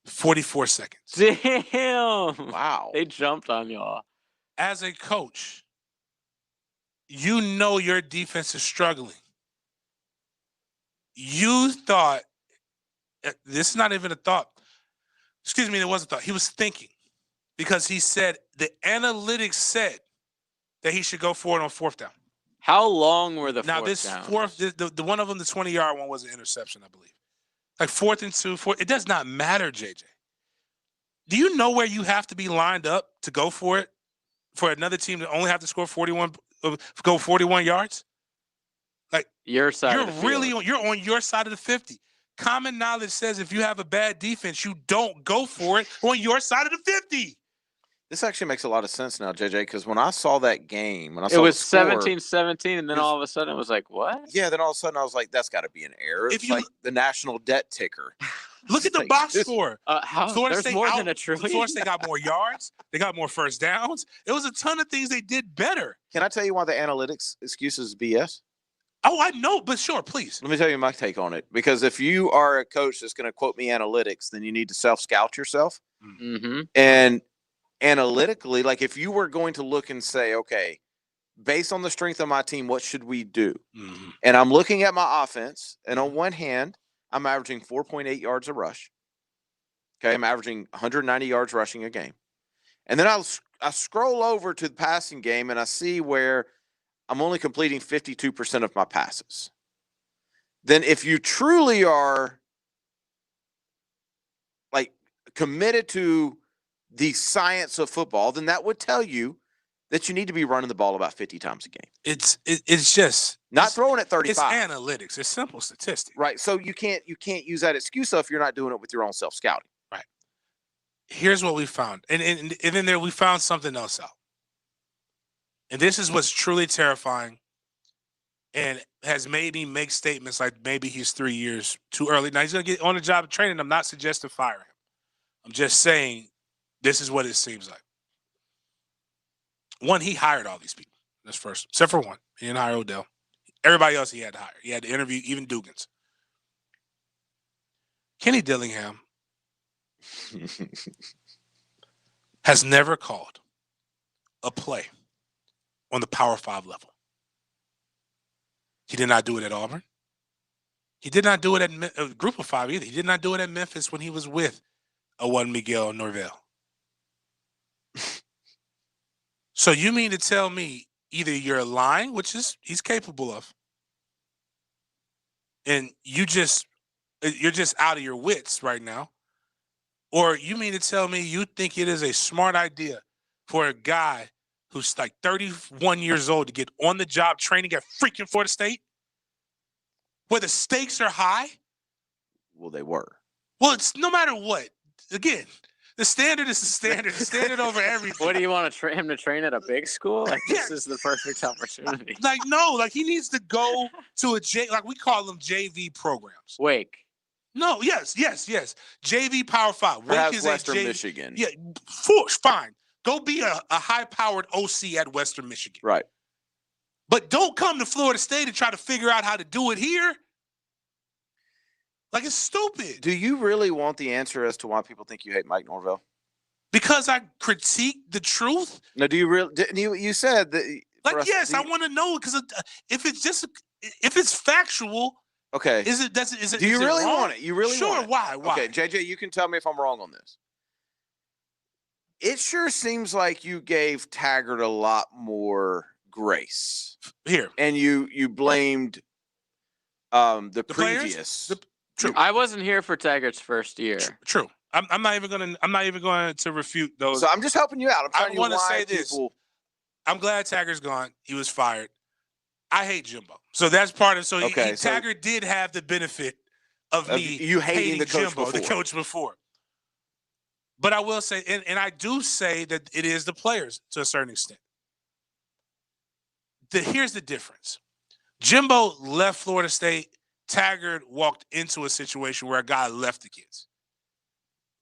44 seconds. Damn. Wow. They jumped on y'all. As a coach, you know your defense is struggling. You thought, this is not even a thought. Excuse me, it was a thought. He was thinking, because he said the analytics said that he should go for it on 4th down. How long were the now fourth this downs? fourth, the one of them, the 20-yard one, was an interception, I believe. Like 4th and 2, 4. It does not matter, JJ. Do you know where you have to be lined up to go for it for another team to only have to score 41 yards? Like, your side. You're on your side of the 50. Common knowledge says if you have a bad defense, you don't go for it on your side of the 50. This actually makes a lot of sense now, JJ, because when I saw that game, it was 17-17, and then all of a sudden it was like, what? Yeah, then all of a sudden I was like, that's got to be an error. It's like the national debt ticker. Look at the box score. There's more than a trillion. Florida State got more yards. They got more first downs. It was a ton of things they did better. Can I tell you why the analytics excuse is BS? Oh, I know, but sure, please. Let me tell you my take on it. Because if you are a coach that's going to quote me analytics, then you need to self-scout yourself. Mm-hmm. And analytically, like if you were going to look and say, okay, based on the strength of my team, what should we do? Mm-hmm. And I'm looking at my offense, and on one hand, I'm averaging 4.8 yards a rush. Okay, I'm averaging 190 yards rushing a game. And then I scroll over to the passing game, and I see where I'm only completing 52% of my passes. Then if you truly are like committed to the science of football, then that would tell you that you need to be running the ball about 50 times a game. It's just not throwing at 35. It's analytics. It's simple statistics. Right. So you can't use that excuse if you're not doing it with your own self-scouting. Right. Here's what we found. And then there we found something else out. And this is what's truly terrifying and has made me make statements like maybe he's 3 years too early. Now he's going to get on the job training. I'm not suggesting fire him. I'm just saying this is what it seems like. One, he hired all these people. That's first. Except for one. He didn't hire Odell. Everybody else he had to hire. He had to interview even Dugans. Kenny Dillingham has never called a play on the Power 5 level. He did not do it at Auburn. He did not do it at Group of 5 either. He did not do it at Memphis when he was with a one Miguel Norvell. So you mean to tell me either you're lying, which is he's capable of, and you're just out of your wits right now, or you mean to tell me you think it is a smart idea for a guy who's like 31 years old to get on the job training at freaking Florida State, where the stakes are high? Well, they were. Well, it's no matter what. Again, the standard is the standard. The standard over everything. What do you want him to train at a big school? Like this is the perfect opportunity. Like no, like he needs to go to like we call them JV programs. Wake. No, yes. JV Power 5. Perhaps Wake is Western a JV, Michigan. Yeah, fine. Go be a high-powered OC at Western Michigan. Right. But don't come to Florida State and try to figure out how to do it here. Like, it's stupid. Do you really want the answer as to why people think you hate Mike Norvell? Because I critique the truth? No, do you really? You said that. Like, yes, I want to know because if it's factual. Okay. Is it? Do you really want it? You really sure, want it? Why? Okay, JJ, you can tell me if I'm wrong on this. It sure seems like you gave Taggart a lot more grace here, and you blamed the previous. True. I wasn't here for Taggart's first year. True. I'm not even going to refute those. So I'm just helping you out. I'm trying I want to say this. I'm glad Taggart's gone. He was fired. I hate Jimbo. So that's part of Taggart did have the benefit of me you hating the coach Jimbo, the coach before. But I will say, and I do say that it is the players to a certain extent. Here's the difference. Jimbo left Florida State. Taggart walked into a situation where a guy left the kids.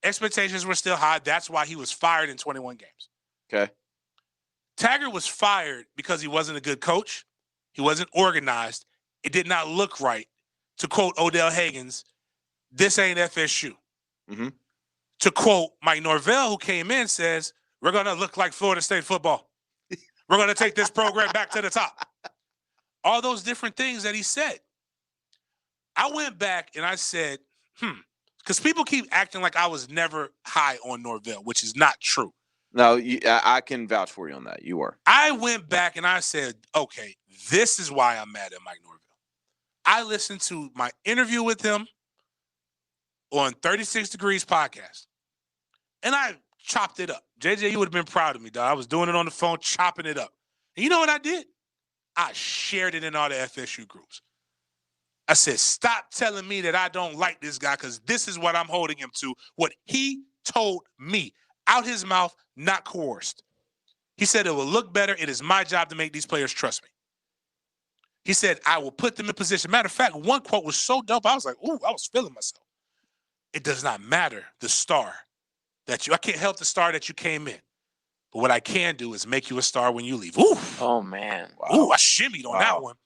Expectations were still high. That's why he was fired in 21 games. Okay. Taggart was fired because he wasn't a good coach. He wasn't organized. It did not look right. To quote Odell Haggins, this ain't FSU. Mm-hmm. To quote Mike Norvell, who came in, says, we're going to look like Florida State football. We're going to take this program back to the top. All those different things that he said. I went back and I said, because people keep acting like I was never high on Norvell, which is not true. No, I can vouch for you on that. You were. I went back and I said, okay, this is why I'm mad at Mike Norvell. I listened to my interview with him on 36 Degrees podcast, and I chopped it up. JJ, you would have been proud of me, dog. I was doing it on the phone, chopping it up. And you know what I did? I shared it in all the FSU groups. I said, stop telling me that I don't like this guy because this is what I'm holding him to. What he told me, out his mouth, not coerced. He said, it will look better. It is my job to make these players trust me. He said, I will put them in position. Matter of fact, one quote was so dope, I was like, ooh, I was feeling myself. It does not matter the star I can't help the star that you came in. But what I can do is make you a star when you leave. Ooh. Oh, man. Wow. Ooh, I shimmied on that one.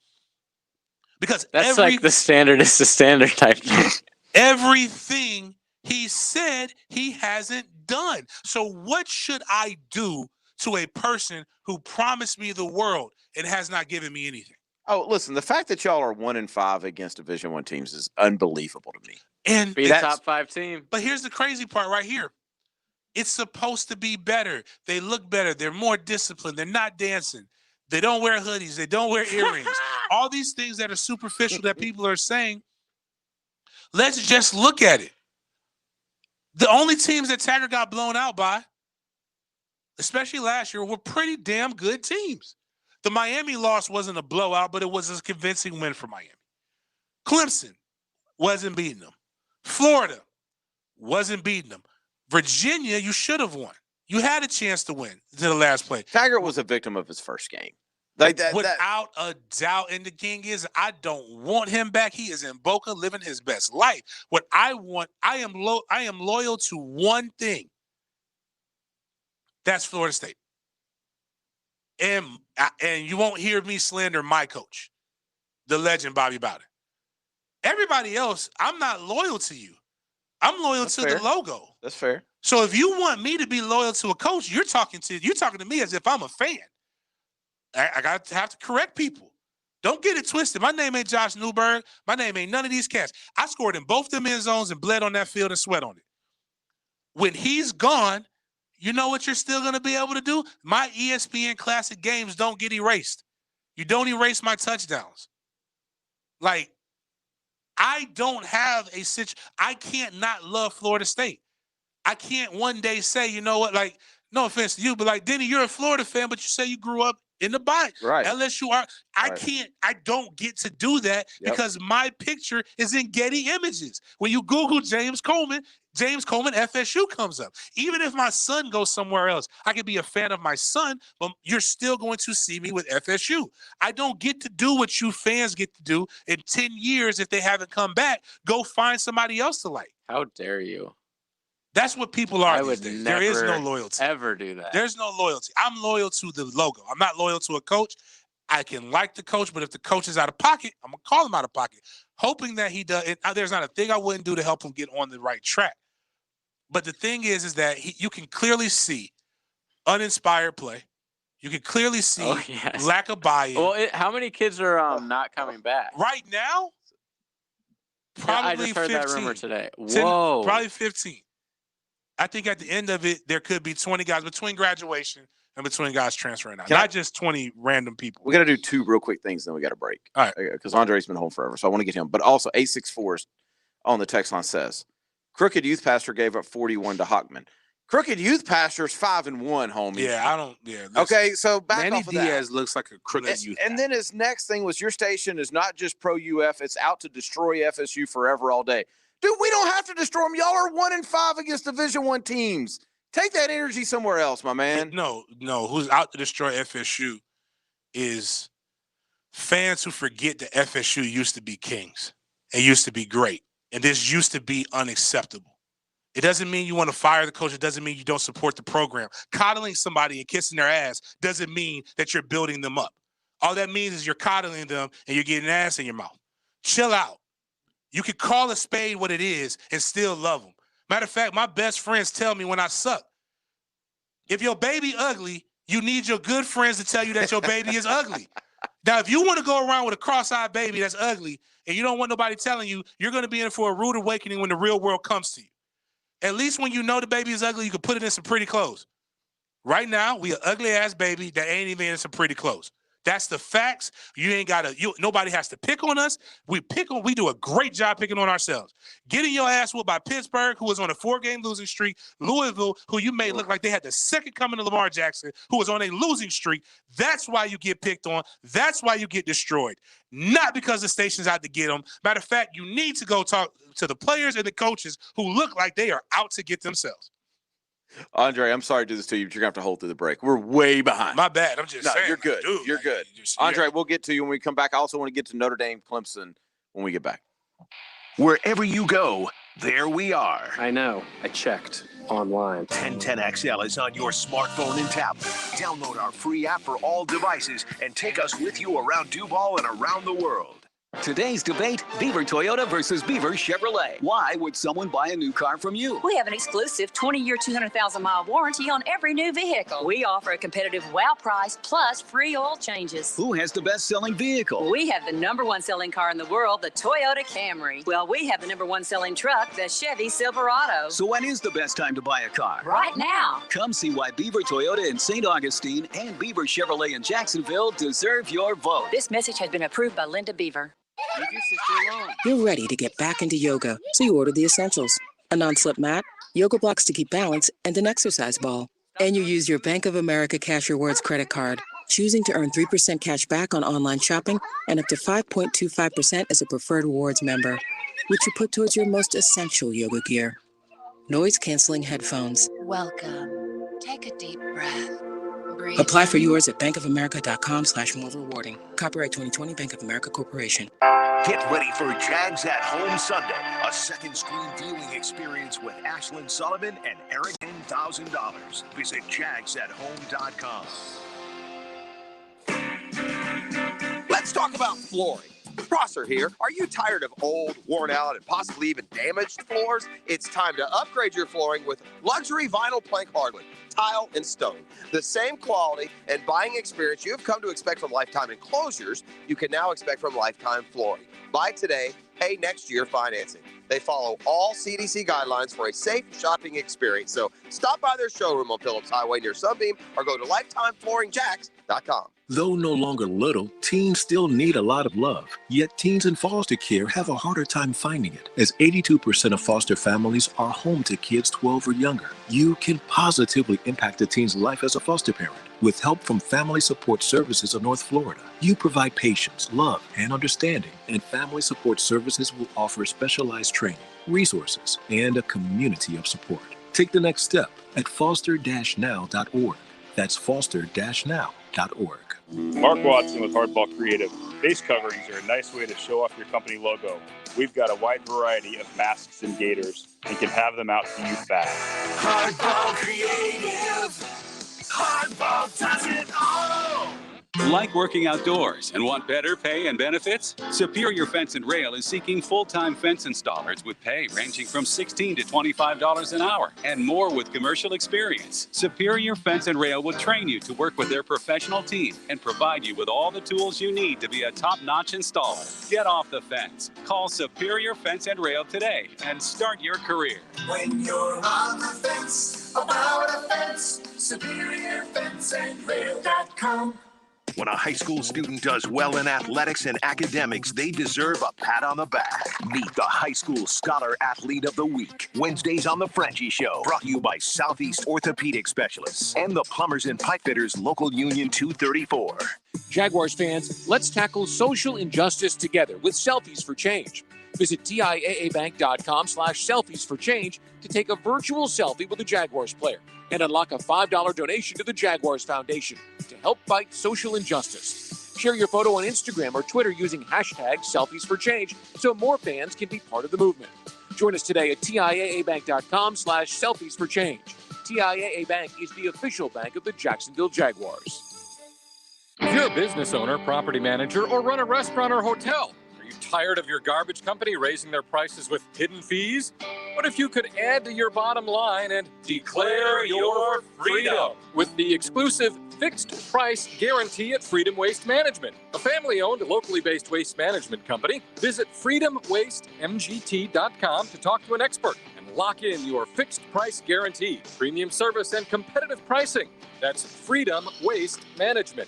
Because that's like the standard is the standard type thing. Everything he said, he hasn't done. So what should I do to a person who promised me the world and has not given me anything? Oh, listen, the fact that y'all are 1-5 against Division I teams is unbelievable to me. And be a top 5 team. But here's the crazy part right here. It's supposed to be better. They look better. They're more disciplined. They're not dancing. They don't wear hoodies. They don't wear earrings. All these things that are superficial that people are saying, let's just look at it. The only teams that Taggart got blown out by, especially last year, were pretty damn good teams. The Miami loss wasn't a blowout, but it was a convincing win for Miami. Clemson wasn't beating them. Florida wasn't beating them. Virginia, you should have won. You had a chance to win to the last play. Taggart was a victim of his first game. Like that, without a doubt. And the thing is, I don't want him back. He is in Boca living his best life. What I want, I am loyal to one thing. That's Florida State. And you won't hear me slander my coach, the legend Bobby Bowden. Everybody else, I'm not loyal to you. I'm loyal to the logo. That's fair. So if you want me to be loyal to a coach, you're talking to me as if I'm a fan. I got to have to correct people. Don't get it twisted. My name ain't Josh Newberg. My name ain't none of these cats. I scored in both them end zones and bled on that field and sweat on it. When he's gone, you know what you're still going to be able to do? My ESPN Classic games don't get erased. You don't erase my touchdowns. Like, I don't have a situation. I can't not love Florida State. I can't one day say, you know what, like, no offense to you, but like, Denny, you're a Florida fan, but you say you grew up in the bite. Right. LSU are. I don't get to do that because my picture is in Getty Images. When you Google James Coleman, FSU comes up. Even if my son goes somewhere else, I could be a fan of my son, but you're still going to see me with FSU. I don't get to do what you fans get to do in 10 years if they haven't come back. Go find somebody else to like. How dare you? That's what people are. I would never never there is no loyalty. Ever do that. There's no loyalty. I'm loyal to the logo. I'm not loyal to a coach. I can like the coach, but if the coach is out of pocket, I'm going to call him out of pocket, hoping that he does. There's not a thing I wouldn't do to help him get on the right track. But the thing is that you can clearly see uninspired play. You can clearly see lack of buy-in. Well, how many kids are not coming back? Right now? Probably I just heard 15. that rumor today. Whoa. Probably 15. I think at the end of it, there could be 20 guys between graduation and between guys transferring out. Not just 20 random people. We got to do two real quick things, then we got to break. All right. Because Andre's been home forever, so I want to get him. But also, 864 on the text line says, Crooked Youth Pastor gave up 41 to Hockman. Crooked Youth Pastor's 5-1, homie. Yeah, I don't. Yeah. Okay, so back Manny off of Diaz that. looks like a crooked youth. And then his next thing was your station is not just pro UF; it's out to destroy FSU forever, all day. Dude, we don't have to destroy them. Y'all are 1-5 against Division I teams. Take that energy somewhere else, my man. No. Who's out to destroy FSU is fans who forget that FSU used to be kings. It used to be great. And this used to be unacceptable. It doesn't mean you want to fire the coach. It doesn't mean you don't support the program. Coddling somebody and kissing their ass doesn't mean that you're building them up. All that means is you're coddling them and you're getting ass in your mouth. Chill out. You can call a spade what it is and still love them. Matter of fact, my best friends tell me when I suck, if your baby ugly, you need your good friends to tell you that your baby is ugly. Now, if you want to go around with a cross-eyed baby that's ugly and you don't want nobody telling you, you're going to be in for a rude awakening when the real world comes to you. At least when you know the baby is ugly, you can put it in some pretty clothes. Right now, we an ugly-ass baby that ain't even in some pretty clothes. That's the facts. You ain't got to, nobody has to pick on us. We do a great job picking on ourselves. Getting your ass whooped by Pittsburgh, who was on a 4-game losing streak, Louisville, who you made look like they had the second coming of Lamar Jackson, who was on a losing streak. That's why you get picked on. That's why you get destroyed. Not because the station's out to get them. Matter of fact, you need to go talk to the players and the coaches who look like they are out to get themselves. Andre, I'm sorry to do this to you, but you're going to have to hold through the break. We're way behind. My bad. I'm just saying. You're good. Dude, you're good. Andre, we'll get to you when we come back. I also want to get to Notre Dame, Clemson when we get back. Wherever you go, there we are. I know. I checked online. 1010XL is on your smartphone and tablet. Download our free app for all devices and take us with you around Duval and around the world. Today's debate, Beaver Toyota versus Beaver Chevrolet. Why would someone buy a new car from you? We have an exclusive 20-year, 200,000-mile warranty on every new vehicle. We offer a competitive wow price plus free oil changes. Who has the best-selling vehicle? We have the #1 selling car in the world, the Toyota Camry. Well, we have the #1 selling truck, the Chevy Silverado. So when is the best time to buy a car? Right now. Come see why Beaver Toyota in St. Augustine and Beaver Chevrolet in Jacksonville deserve your vote. This message has been approved by Linda Beaver. Leave your sister alone. You're ready to get back into yoga, so you order the essentials. A non-slip mat, yoga blocks to keep balance, and an exercise ball. And you use your Bank of America Cash Rewards credit card, choosing to earn 3% cash back on online shopping and up to 5.25% as a preferred rewards member, which you put towards your most essential yoga gear. Noise-canceling headphones. Welcome. Take a deep breath. Breathe. Apply for yours at bankofamerica.com/more rewarding. Copyright 2020 Bank of America Corporation. Get ready for Jags at Home Sunday, a second screen viewing experience with Ashlyn Sullivan and Eric $10,000. Visit jagsathome.com. Let's talk about flooring. Prosser here. Are you tired of old, worn out, and possibly even damaged floors? It's time to upgrade your flooring with luxury vinyl plank hardwood, tile, and stone. The same quality and buying experience you've come to expect from Lifetime Enclosures, you can now expect from Lifetime Flooring. Buy today, pay next year financing. They follow all CDC guidelines for a safe shopping experience. So stop by their showroom on Phillips Highway near Sunbeam or go to lifetimeflooringjacks.com. Though no longer little, teens still need a lot of love. Yet teens in foster care have a harder time finding it, as 82% of foster families are home to kids 12 or younger. You can positively impact a teen's life as a foster parent. With help from Family Support Services of North Florida, you provide patience, love, and understanding, and Family Support Services will offer specialized training, resources, and a community of support. Take the next step at foster-now.org. That's foster-now.org. Mark Watson with Hardball Creative. Face coverings are a nice way to show off your company logo. We've got a wide variety of masks and gaiters and can have them out to you fast. Hardball Creative. Hardball does it all. Like working outdoors and want better pay and benefits? Superior Fence and Rail is seeking full-time fence installers with pay ranging from $16 to $25 an hour and more with commercial experience. Superior Fence and Rail will train you to work with their professional team and provide you with all the tools you need to be a top-notch installer. Get off the fence. Call Superior Fence and Rail today and start your career. When you're on the fence, about a fence, superiorfenceandrail.com. When a high school student does well in athletics and academics, they deserve a pat on the back. Meet the High School Scholar Athlete of the Week. Wednesdays on The Frenchie Show. Brought to you by Southeast Orthopedic Specialists and the Plumbers and Pipefitters Local Union 234. Jaguars fans, let's tackle social injustice together with Selfies for Change. Visit TIAAbank.com/selfies for change to take a virtual selfie with a Jaguars player and unlock a $5 donation to the Jaguars Foundation to help fight social injustice. Share your photo on Instagram or Twitter using #selfiesforchange so more fans can be part of the movement. Join us today at TIAAbank.com/selfies for change. TIAA Bank is the official bank of the Jacksonville Jaguars. If you're a business owner, property manager, or run a restaurant or hotel, are you tired of your garbage company raising their prices with hidden fees? What if you could add to your bottom line and declare your freedom with the exclusive fixed price guarantee at Freedom Waste Management, a family-owned, locally based waste management company? Visit freedomwastemgt.com to talk to an expert and lock in your fixed price guarantee, premium service, and competitive pricing. That's Freedom Waste Management.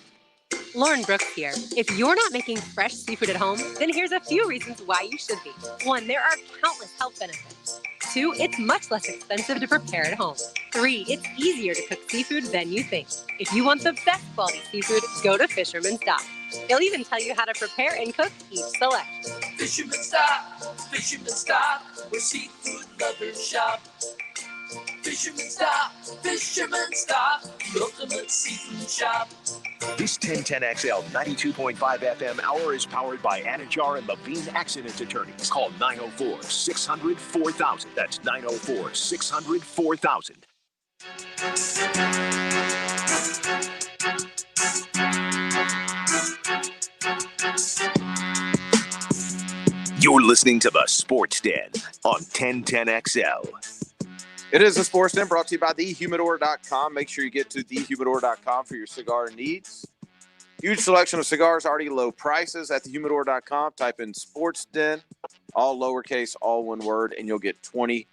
Lauren Brooks here. If you're not making fresh seafood at home, then here's a few reasons why you should be. 1, there are countless health benefits. 2, it's much less expensive to prepare at home. 3, it's easier to cook seafood than you think. If you want the best quality seafood, go to Fisherman's Dock. They'll even tell you how to prepare and cook each selection. Fisherman's Dock, where seafood lovers shop. Fisherman's Dock, the ultimate seafood shop. This 1010XL 92.5 FM hour is powered by Anajar and Levine Accident Attorneys. Call 904-600-4000. That's 904-600-4000. You're listening to the Sports Den on 1010XL. It is the Sports Den brought to you by thehumidor.com. Make sure you get to thehumidor.com for your cigar needs. Huge selection of cigars, already low prices at thehumidor.com. Type in Sports Den, all lowercase, all one word, and you'll get 20%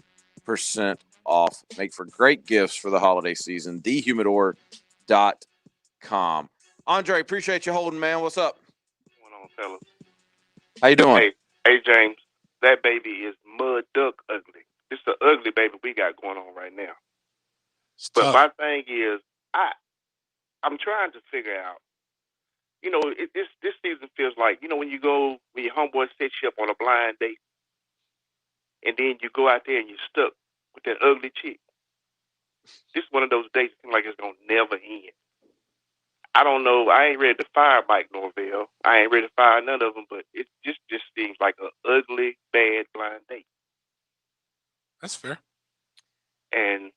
off. Make for great gifts for the holiday season. Thehumidor.com. Andre, appreciate you holding, man. What's up? What's going on, fellas? How you doing? Hey, James, that baby is mud duck ugly. It's the ugly baby we got going on right now. But my thing is, I'm trying to figure out, this season feels like, when your homeboy sets you up on a blind date, and then you go out there and you're stuck with that ugly chick. This is one of those dates that seems like it's going to never end. I don't know. I ain't ready to fire Mike Norvell. I ain't ready to fire none of them, but it just seems like an ugly, bad blind date. That's fair. And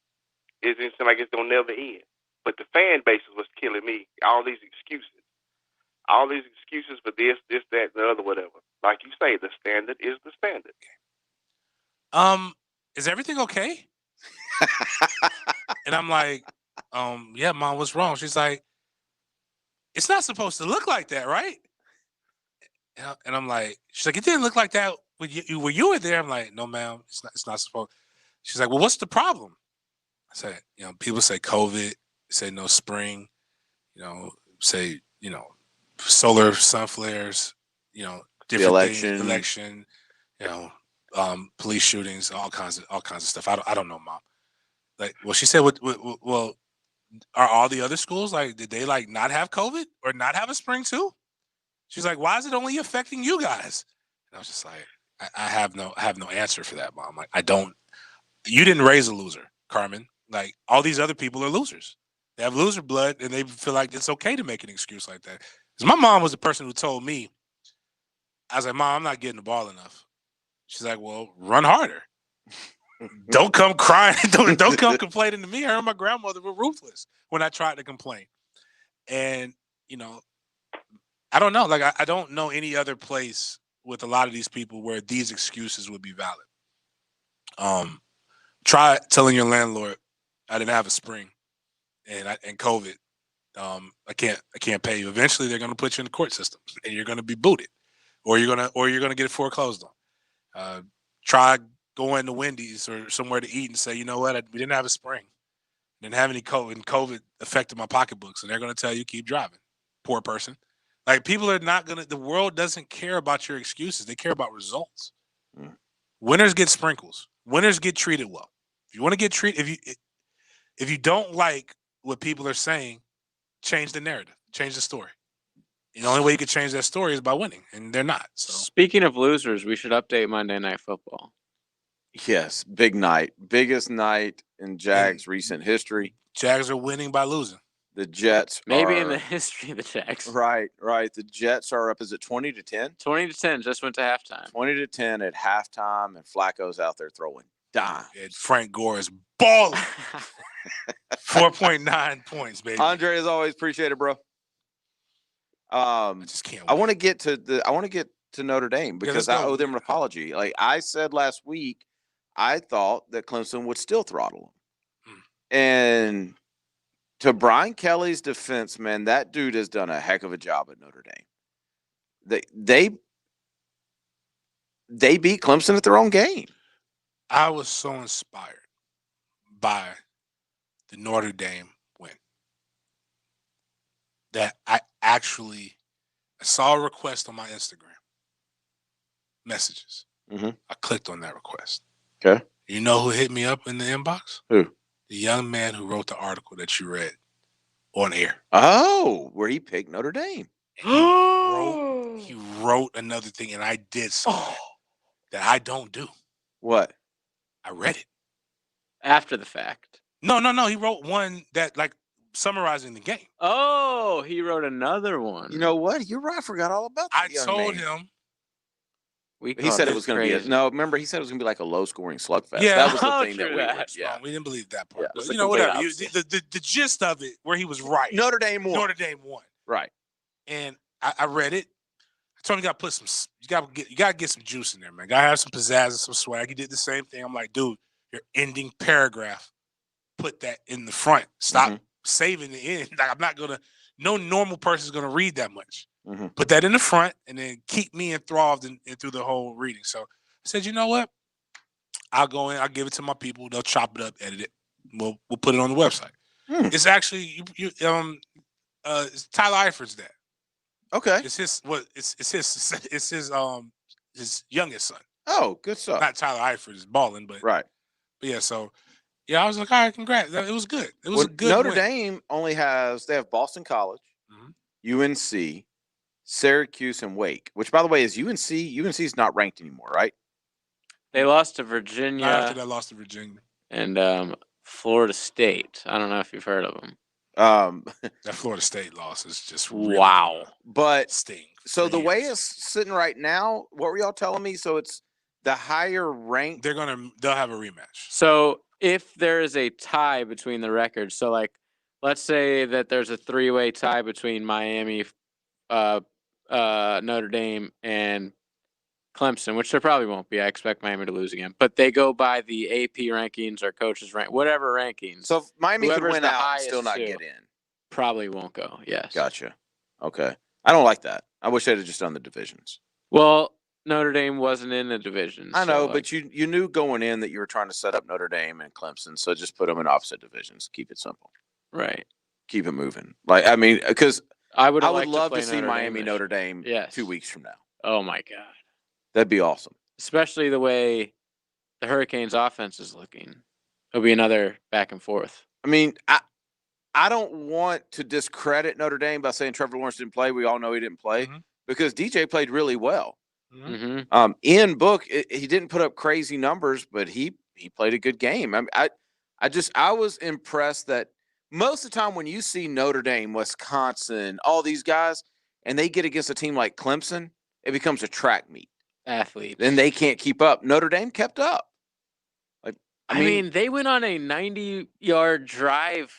it seems like it's going to never end. But the fan base is what's killing me. All these excuses. All these excuses for this, that, and the other, whatever. Like you say, the standard is the standard. Is everything okay? And I'm like, yeah, Mom, what's wrong? She's like, it's not supposed to look like that, right? And I'm like, she's like, it didn't look like that when you were there. I'm like, no, ma'am, it's not supposed. She's like, well, what's the problem? I said, people say COVID, say no spring, say, solar sun flares, different election. things, election, police shootings, all kinds of stuff. I don't know, Mom. Like, well, she said, well, are all the other schools did they not have COVID or not have a spring too? She's like, why is it only affecting you guys? And I was just like, I have no answer for that, Mom. Like, you didn't raise a loser, Carmen. Like, all these other people are losers. They have loser blood, and they feel like it's okay to make an excuse like that. Because my mom was the person who told me, I was like, Mom, I'm not getting the ball enough. She's like, well, run harder. Don't come crying. Don't come complaining to me. Her and my grandmother were ruthless when I tried to complain. And, I don't know. Like, I don't know any other place with a lot of these people where these excuses would be valid. Try telling your landlord, I didn't have a spring and COVID. I can't pay you. Eventually, they're going to put you in the court system, and you're going to be booted, or you're going to get it foreclosed on. Try going to Wendy's or somewhere to eat and say, you know what, we didn't have a spring, didn't have any COVID, and COVID affected my pocketbooks, and they're going to tell you keep driving. Poor person. Like, people are not going to. The world doesn't care about your excuses. They care about results. Winners get sprinkles. Winners get treated well. If you want to get treated, if you don't like what people are saying, change the narrative, change the story. And the only way you can change that story is by winning, and they're not. So, speaking of losers, we should update Monday Night Football. Yes, big night. Biggest night in Jags' recent history. Jags are winning by losing. The Jets maybe in the history of the Jags. Right. The Jets are up, is it 20-10? 20-10, just went to halftime. 20-10 at halftime, and Flacco's out there throwing dimes. And Frank Gore is balling. 4.9 points, baby. Andre, as always, appreciate it, bro. I just can't wait. I want to get to Notre Dame because I owe them an apology. Like I said last week, I thought that Clemson would still throttle them. And to Brian Kelly's defense, man, that dude has done a heck of a job at Notre Dame. They beat Clemson at their own game. I was so inspired by the Notre Dame win that I saw a request on my Instagram messages. Mm-hmm. I clicked on that request. Okay. You know who hit me up in the inbox? Who? The young man who wrote the article that you read on air. Oh, where he picked Notre Dame. He wrote another thing, and I did something that I don't do. What? I read it. After the fact. No. He wrote one that, summarizing the game. Oh, he wrote another one. You know what? You're right. I forgot all about that. I told him. He said it was going to be remember, he said it was going to be like a low-scoring slugfest. Yeah. That was the thing that we were. Yeah. We didn't believe that part. Yeah, but, whatever. The gist of it, where he was right. Notre Dame won. Notre Dame won. Right. And I read it. I told him you gotta get some juice in there, man. Gotta have some pizzazz and some swag. He did the same thing. I'm like, dude, your ending paragraph, put that in the front. Stop saving the end. Like, I'm not gonna. No normal person's gonna read that much. Put that in the front, and then keep me enthralled in through the whole reading. So I said, you know what? I'll go in. I'll give it to my people. They'll chop it up, edit it. We'll put it on the website. It's actually it's Tyler Eifert's dad. Okay. It's his youngest son. Oh, good stuff. Not Tyler Eifert is balling, but right. But yeah, so yeah, I was like, all right, congrats. It was good. It was a good Notre win. Dame only they have Boston College, UNC, Syracuse, and Wake. Which, by the way, is UNC. UNC is not ranked anymore, right? They lost to Virginia. Not after they lost to Virginia. And Florida State. I don't know if you've heard of them. That Florida State loss is just really But sting. So the way it's sitting right now, what were y'all telling me? So it's the higher rank. They'll have a rematch. So if there is a tie between the records, so like let's say that there's a 3-way tie between Miami, Notre Dame, and Clemson, which there probably won't be. I expect Miami to lose again. But they go by the AP rankings or coaches rank, whatever rankings. So if Miami could whoever's win the out and highest still not two get in. probably won't go. Yes. Gotcha. Okay. I don't like that. I wish they'd have just done the divisions. Well, Notre Dame wasn't in the division. I know, so, but you knew going in that you were trying to set up Notre Dame and Clemson, so just put them in opposite divisions. Keep it simple. Right. Keep it moving. Like, I mean, because I would love to see Notre Miami Dame Notre Dame Yes. 2 weeks from now. Oh my God. That'd be awesome. Especially the way the Hurricanes offense is looking. It'll be another back and forth. I mean, I don't want to discredit Notre Dame by saying Trevor Lawrence didn't play. We all know he didn't play because DJ played really well. Ian Book, he didn't put up crazy numbers, but he played a good game. I mean, I was impressed that most of the time when you see Notre Dame, Wisconsin, all these guys, and they get against a team like Clemson, it becomes a track meet. Athletes. Then they can't keep up. Notre Dame kept up. Like, I mean, they went on a 90-yard drive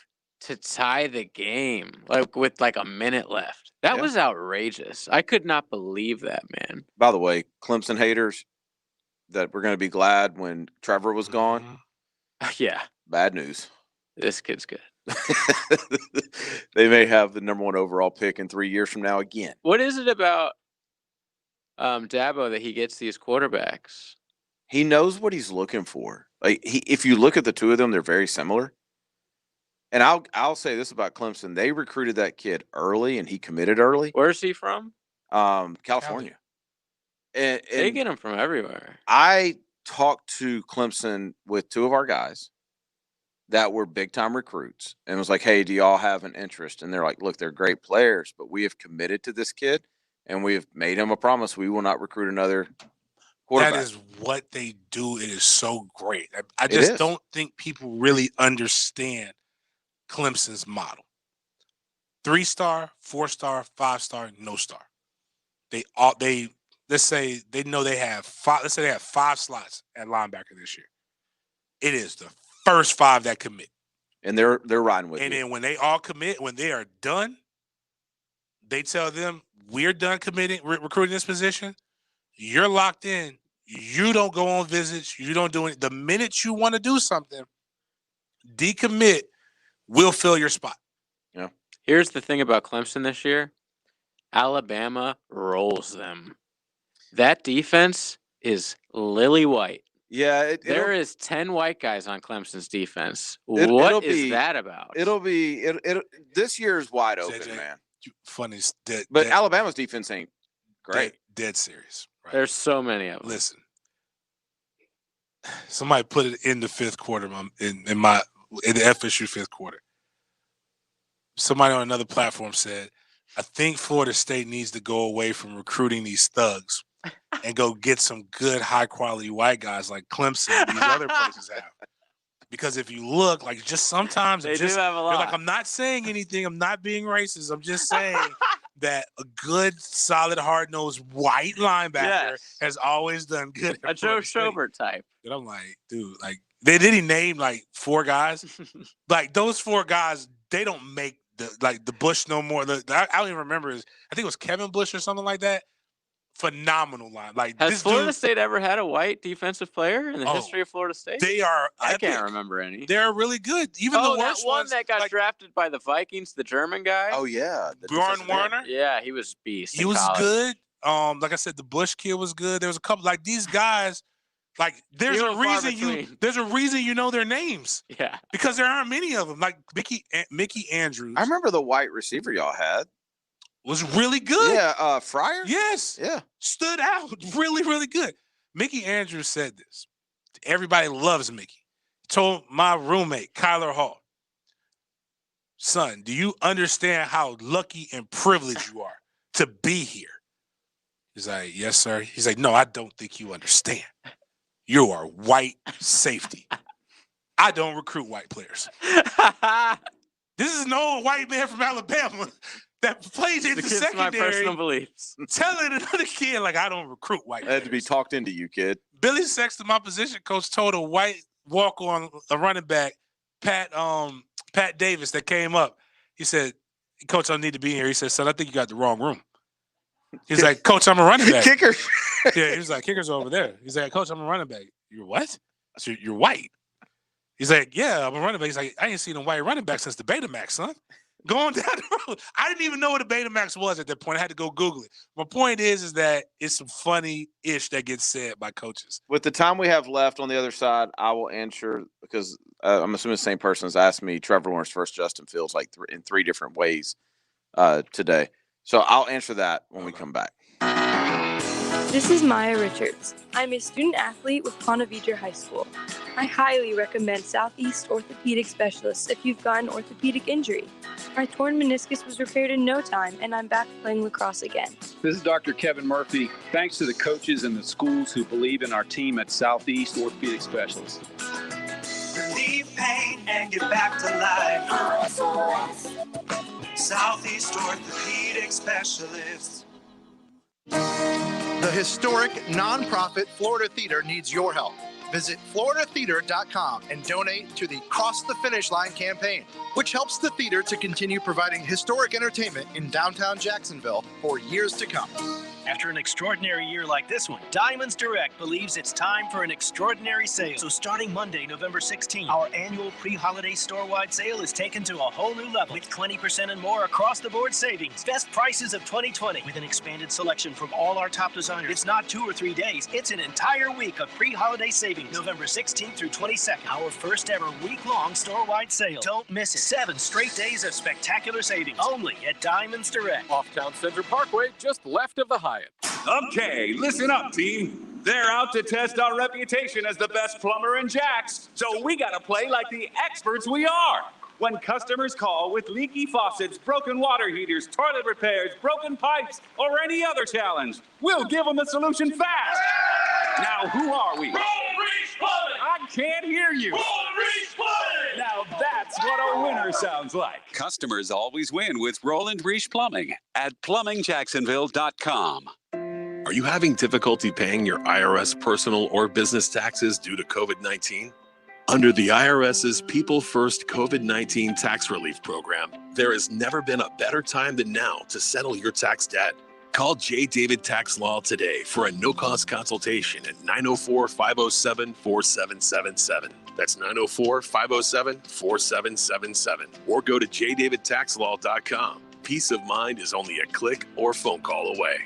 to tie the game, like with like a minute left. That was outrageous. I could not believe that, man. By the way, Clemson haters, that we're going to be glad when Trevor was gone. Yeah. Bad news. This kid's good. They may have the number 1 overall pick in 3 years from now again. What is it about Dabo that he gets these quarterbacks? He knows what he's looking for. Like if you look at the two of them, they're very similar. And I'll say this about Clemson: they recruited that kid early, and he committed early. Where's he from? California. And they get him from everywhere. I talked to Clemson with 2 of our guys that were big time recruits, and was like, "Hey, do y'all have an interest?" And they're like, "Look, they're great players, but we have committed to this kid, and we have made him a promise we will not recruit another quarterback." That is what they do. It is so great. I just don't think people really understand Clemson's model. 3-star, 4-star, 5-star, no star. Let's say they know they have 5. Let's say they have 5 slots at linebacker this year. It is the first 5 that commit, and they're riding with. And then when they all commit, when they are done, they tell them, "We're done committing, recruiting this position. You're locked in. You don't go on visits. You don't do it. The minute you want to do something, decommit. We'll fill your spot." Yeah. Here's the thing about Clemson this year. Alabama rolls them. That defense is lily white. Yeah. There is 10 white guys on Clemson's defense. What is that about? It'll be this year's wide open, JJ, man. Funny, but Alabama's defense ain't great. Dead serious. Right? There's so many of them. Listen, somebody put it in the 5th quarter in the FSU 5th quarter. Somebody on another platform said, "I think Florida State needs to go away from recruiting these thugs and go get some good, high-quality white guys like Clemson and these other places have." Because if you look, like, just sometimes they do have a lot. Like, I'm not saying anything. I'm not being racist. I'm just saying that a good, solid, hard-nosed white linebacker has always done good. A Joe Schobert type. And I'm like, dude, like, did he name like 4 guys? Like, those 4 guys, they don't make the Bush no more. I don't even remember I think it was Kevin Bush or something like that. phenomenal line. Like, has this Florida dude, State ever had a white defensive player in the history of Florida State? They are. I can't remember any. They're really good. Even the worst that one ones, that got drafted by the Vikings, the German guy. Oh yeah, Bjorn Werner. Yeah, he was beast. He was good. Like I said, the Bush kid was good. There was a couple like these guys. Like there's a reason you know their names. Yeah, because there aren't many of them. Like Mickey Andrews. I remember the white receiver y'all had was really good. Yeah, Fryer. Yes. Yeah, stood out. Really, really good. Mickey Andrews said this. Everybody loves Mickey. He told my roommate Kyler Hall, "Son, do you understand how lucky and privileged you are to be here?" He's like, "Yes, sir." He's like, "No, I don't think you understand. You are white safety. I don't recruit white players." This is an old white man from Alabama that plays in the secondary. My personal beliefs. Telling another kid, like, I don't recruit white I had to be talked into you, kid. Billy Sexton, my position coach, told a white walk-on, a running back, Pat Davis, that came up. He said, "Coach, I need to be in here." He said, "Son, I think you got the wrong room." He's like, "Coach, I'm a running back." Kicker. Yeah, he was like, "Kicker's over there." He's like, "Coach, I'm a running back." "You're what?" I said, "You're white." He's like, "Yeah, I'm a running back." He's like, "I ain't seen a white running back since the Betamax, son." Going down the road. I didn't even know what a Betamax was at that point. I had to go Google it. My point is that it's some funny-ish that gets said by coaches. With the time we have left on the other side, I will answer because I'm assuming the same person has asked me Trevor Lawrence versus Justin Fields in three different ways today. So I'll answer that when we come back. This is Maya Richards. I'm a student athlete with Ponte Vedra High School. I highly recommend Southeast Orthopedic Specialists if you've got an orthopedic injury. My torn meniscus was repaired in no time, and I'm back playing lacrosse again. This is Dr. Kevin Murphy. Thanks to the coaches and the schools who believe in our team at Southeast Orthopedic Specialists. Relieve pain and get back to life. Southeast Orthopedic Specialists. The historic nonprofit Florida Theater needs your help. Visit floridatheater.com and donate to the Cross the Finish Line campaign, which helps the theater to continue providing historic entertainment in downtown Jacksonville for years to come. After an extraordinary year like this one, Diamonds Direct believes it's time for an extraordinary sale. So starting Monday, November 16th, our annual pre-holiday store-wide sale is taken to a whole new level with 20% and more across-the-board savings. Best prices of 2020 with an expanded selection from all our top designers. It's not 2 or 3 days. It's an entire week of pre-holiday savings. November 16th through 22nd, our first ever week-long store-wide sale. Don't miss it. 7 straight days of spectacular savings only at Diamonds Direct. Off Town Center Parkway, just left of the Hyatt. Okay, listen up, team. They're out to test our reputation as the best plumber in Jacks, so we gotta play like the experts we are. When customers call with leaky faucets, broken water heaters, toilet repairs, broken pipes, or any other challenge, we'll give them a solution fast. Now, who are we? I can't hear you. Now that's what a winner sounds like. Customers always win with Roland Reach Plumbing at plumbingjacksonville.com. Are you having difficulty paying your IRS personal or business taxes due to COVID-19? Under the IRS's People First COVID-19 Tax Relief Program, there has never been a better time than now to settle your tax debt. Call J. David Tax Law today for a no-cost consultation at 904-507-4777. That's 904-507-4777. Or go to jdavidtaxlaw.com. Peace of mind is only a click or phone call away.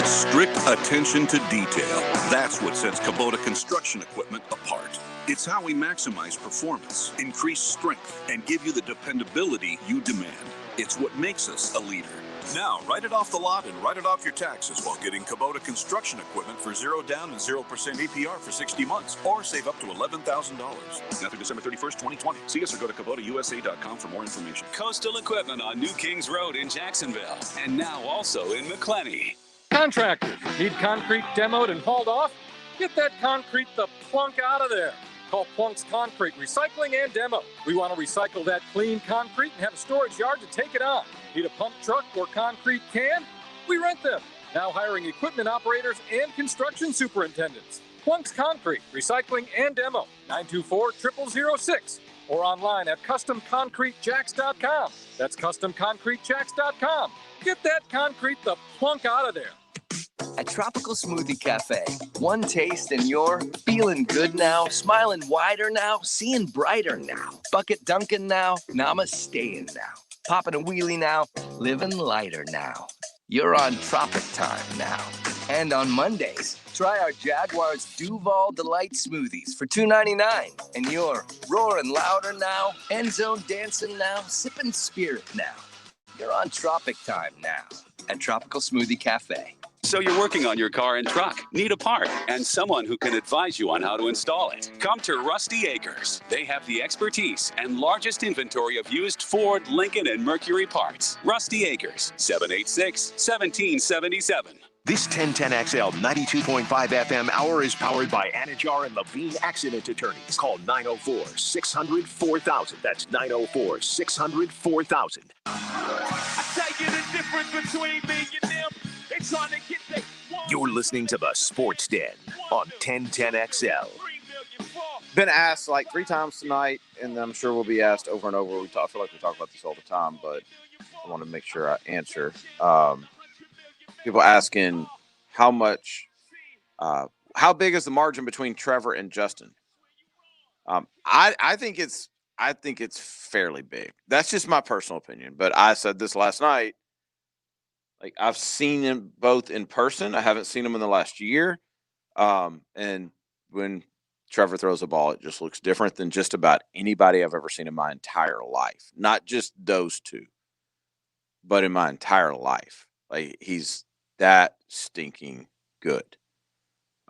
Strict attention to detail. That's what sets Kubota construction equipment apart. It's how we maximize performance, increase strength, and give you the dependability you demand. It's what makes us a leader. Now, write it off the lot and write it off your taxes while getting Kubota construction equipment for 0 down and 0% APR for 60 months, or save up to $11,000. Now through December 31st, 2020. See us or go to KubotaUSA.com for more information. Coastal Equipment on New Kings Road in Jacksonville, and now also in McClenny. Contractors, need concrete demoed and hauled off? Get that concrete the plunk out of there. Call Plunk's Concrete Recycling and Demo. We want to recycle that clean concrete and have a storage yard to take it on. Need a pump truck or concrete can? We rent them. Now hiring equipment operators and construction superintendents. Plunk's Concrete Recycling and Demo. 924-0006. Or online at CustomConcreteJacks.com. That's CustomConcreteJacks.com. Get that concrete the plunk out of there. at Tropical Smoothie Cafe. One taste and you're feeling good now, smiling wider now, seeing brighter now. Bucket dunking now, namasteing now. Popping a wheelie now, living lighter now. You're on Tropic Time now. And on Mondays, try our Jaguar's Duval Delight Smoothies for $2.99. And you're roaring louder now, end zone dancing now, sipping spirit now. You're on Tropic Time now at Tropical Smoothie Cafe. So you're working on your car and truck, need a part, and someone who can advise you on how to install it. Come to Rusty Acres. They have the expertise and largest inventory of used Ford, Lincoln, and Mercury parts. Rusty Acres, 786-1777. This 1010XL 92.5 FM hour is powered by Anajar and Levine Accident Attorneys. Call 904-600-4000. That's 904-600-4000. I tell you the difference between me and them. They trying to get their You're listening to the Sports Den on 1010XL. Been asked like 3 times tonight, and I'm sure we'll be asked over and over. I feel like we talk about this all the time, but I want to make sure I answer. People asking how big is the margin between Trevor and Justin? I think it's fairly big. That's just my personal opinion. But I said this last night. Like, I've seen them both in person. I haven't seen them in the last year. And when Trevor throws a ball, it just looks different than just about anybody I've ever seen in my entire life. Not just those two, but in my entire life. Like, he's that stinking good.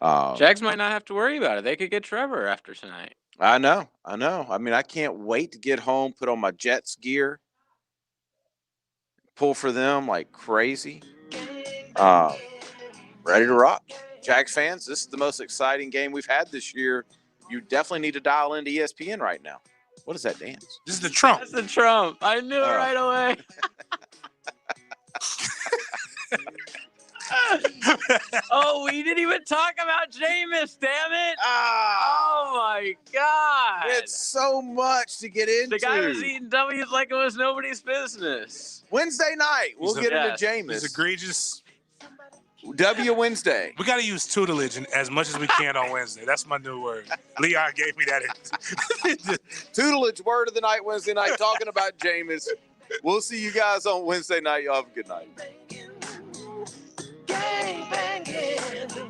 Jags might not have to worry about it. They could get Trevor after tonight. I know. I mean, I can't wait to get home, put on my Jets gear, pull for them like crazy. Ready to rock. Jags fans, this is the most exciting game we've had this year. You definitely need to dial into ESPN right now. What is that dance? This is the Trump. That's the Trump. I knew it right away. Oh, we didn't even talk about Jameis, damn it. Oh, my God. It's so much to get into. The guy was eating W's like it was nobody's business. Wednesday night, we'll get into Jameis. He's egregious. W Wednesday. We got to use tutelage as much as we can on Wednesday. That's my new word. Leon gave me that. Tutelage word of the night, Wednesday night, talking about Jameis. We'll see you guys on Wednesday night. Y'all have a good night. gang banging.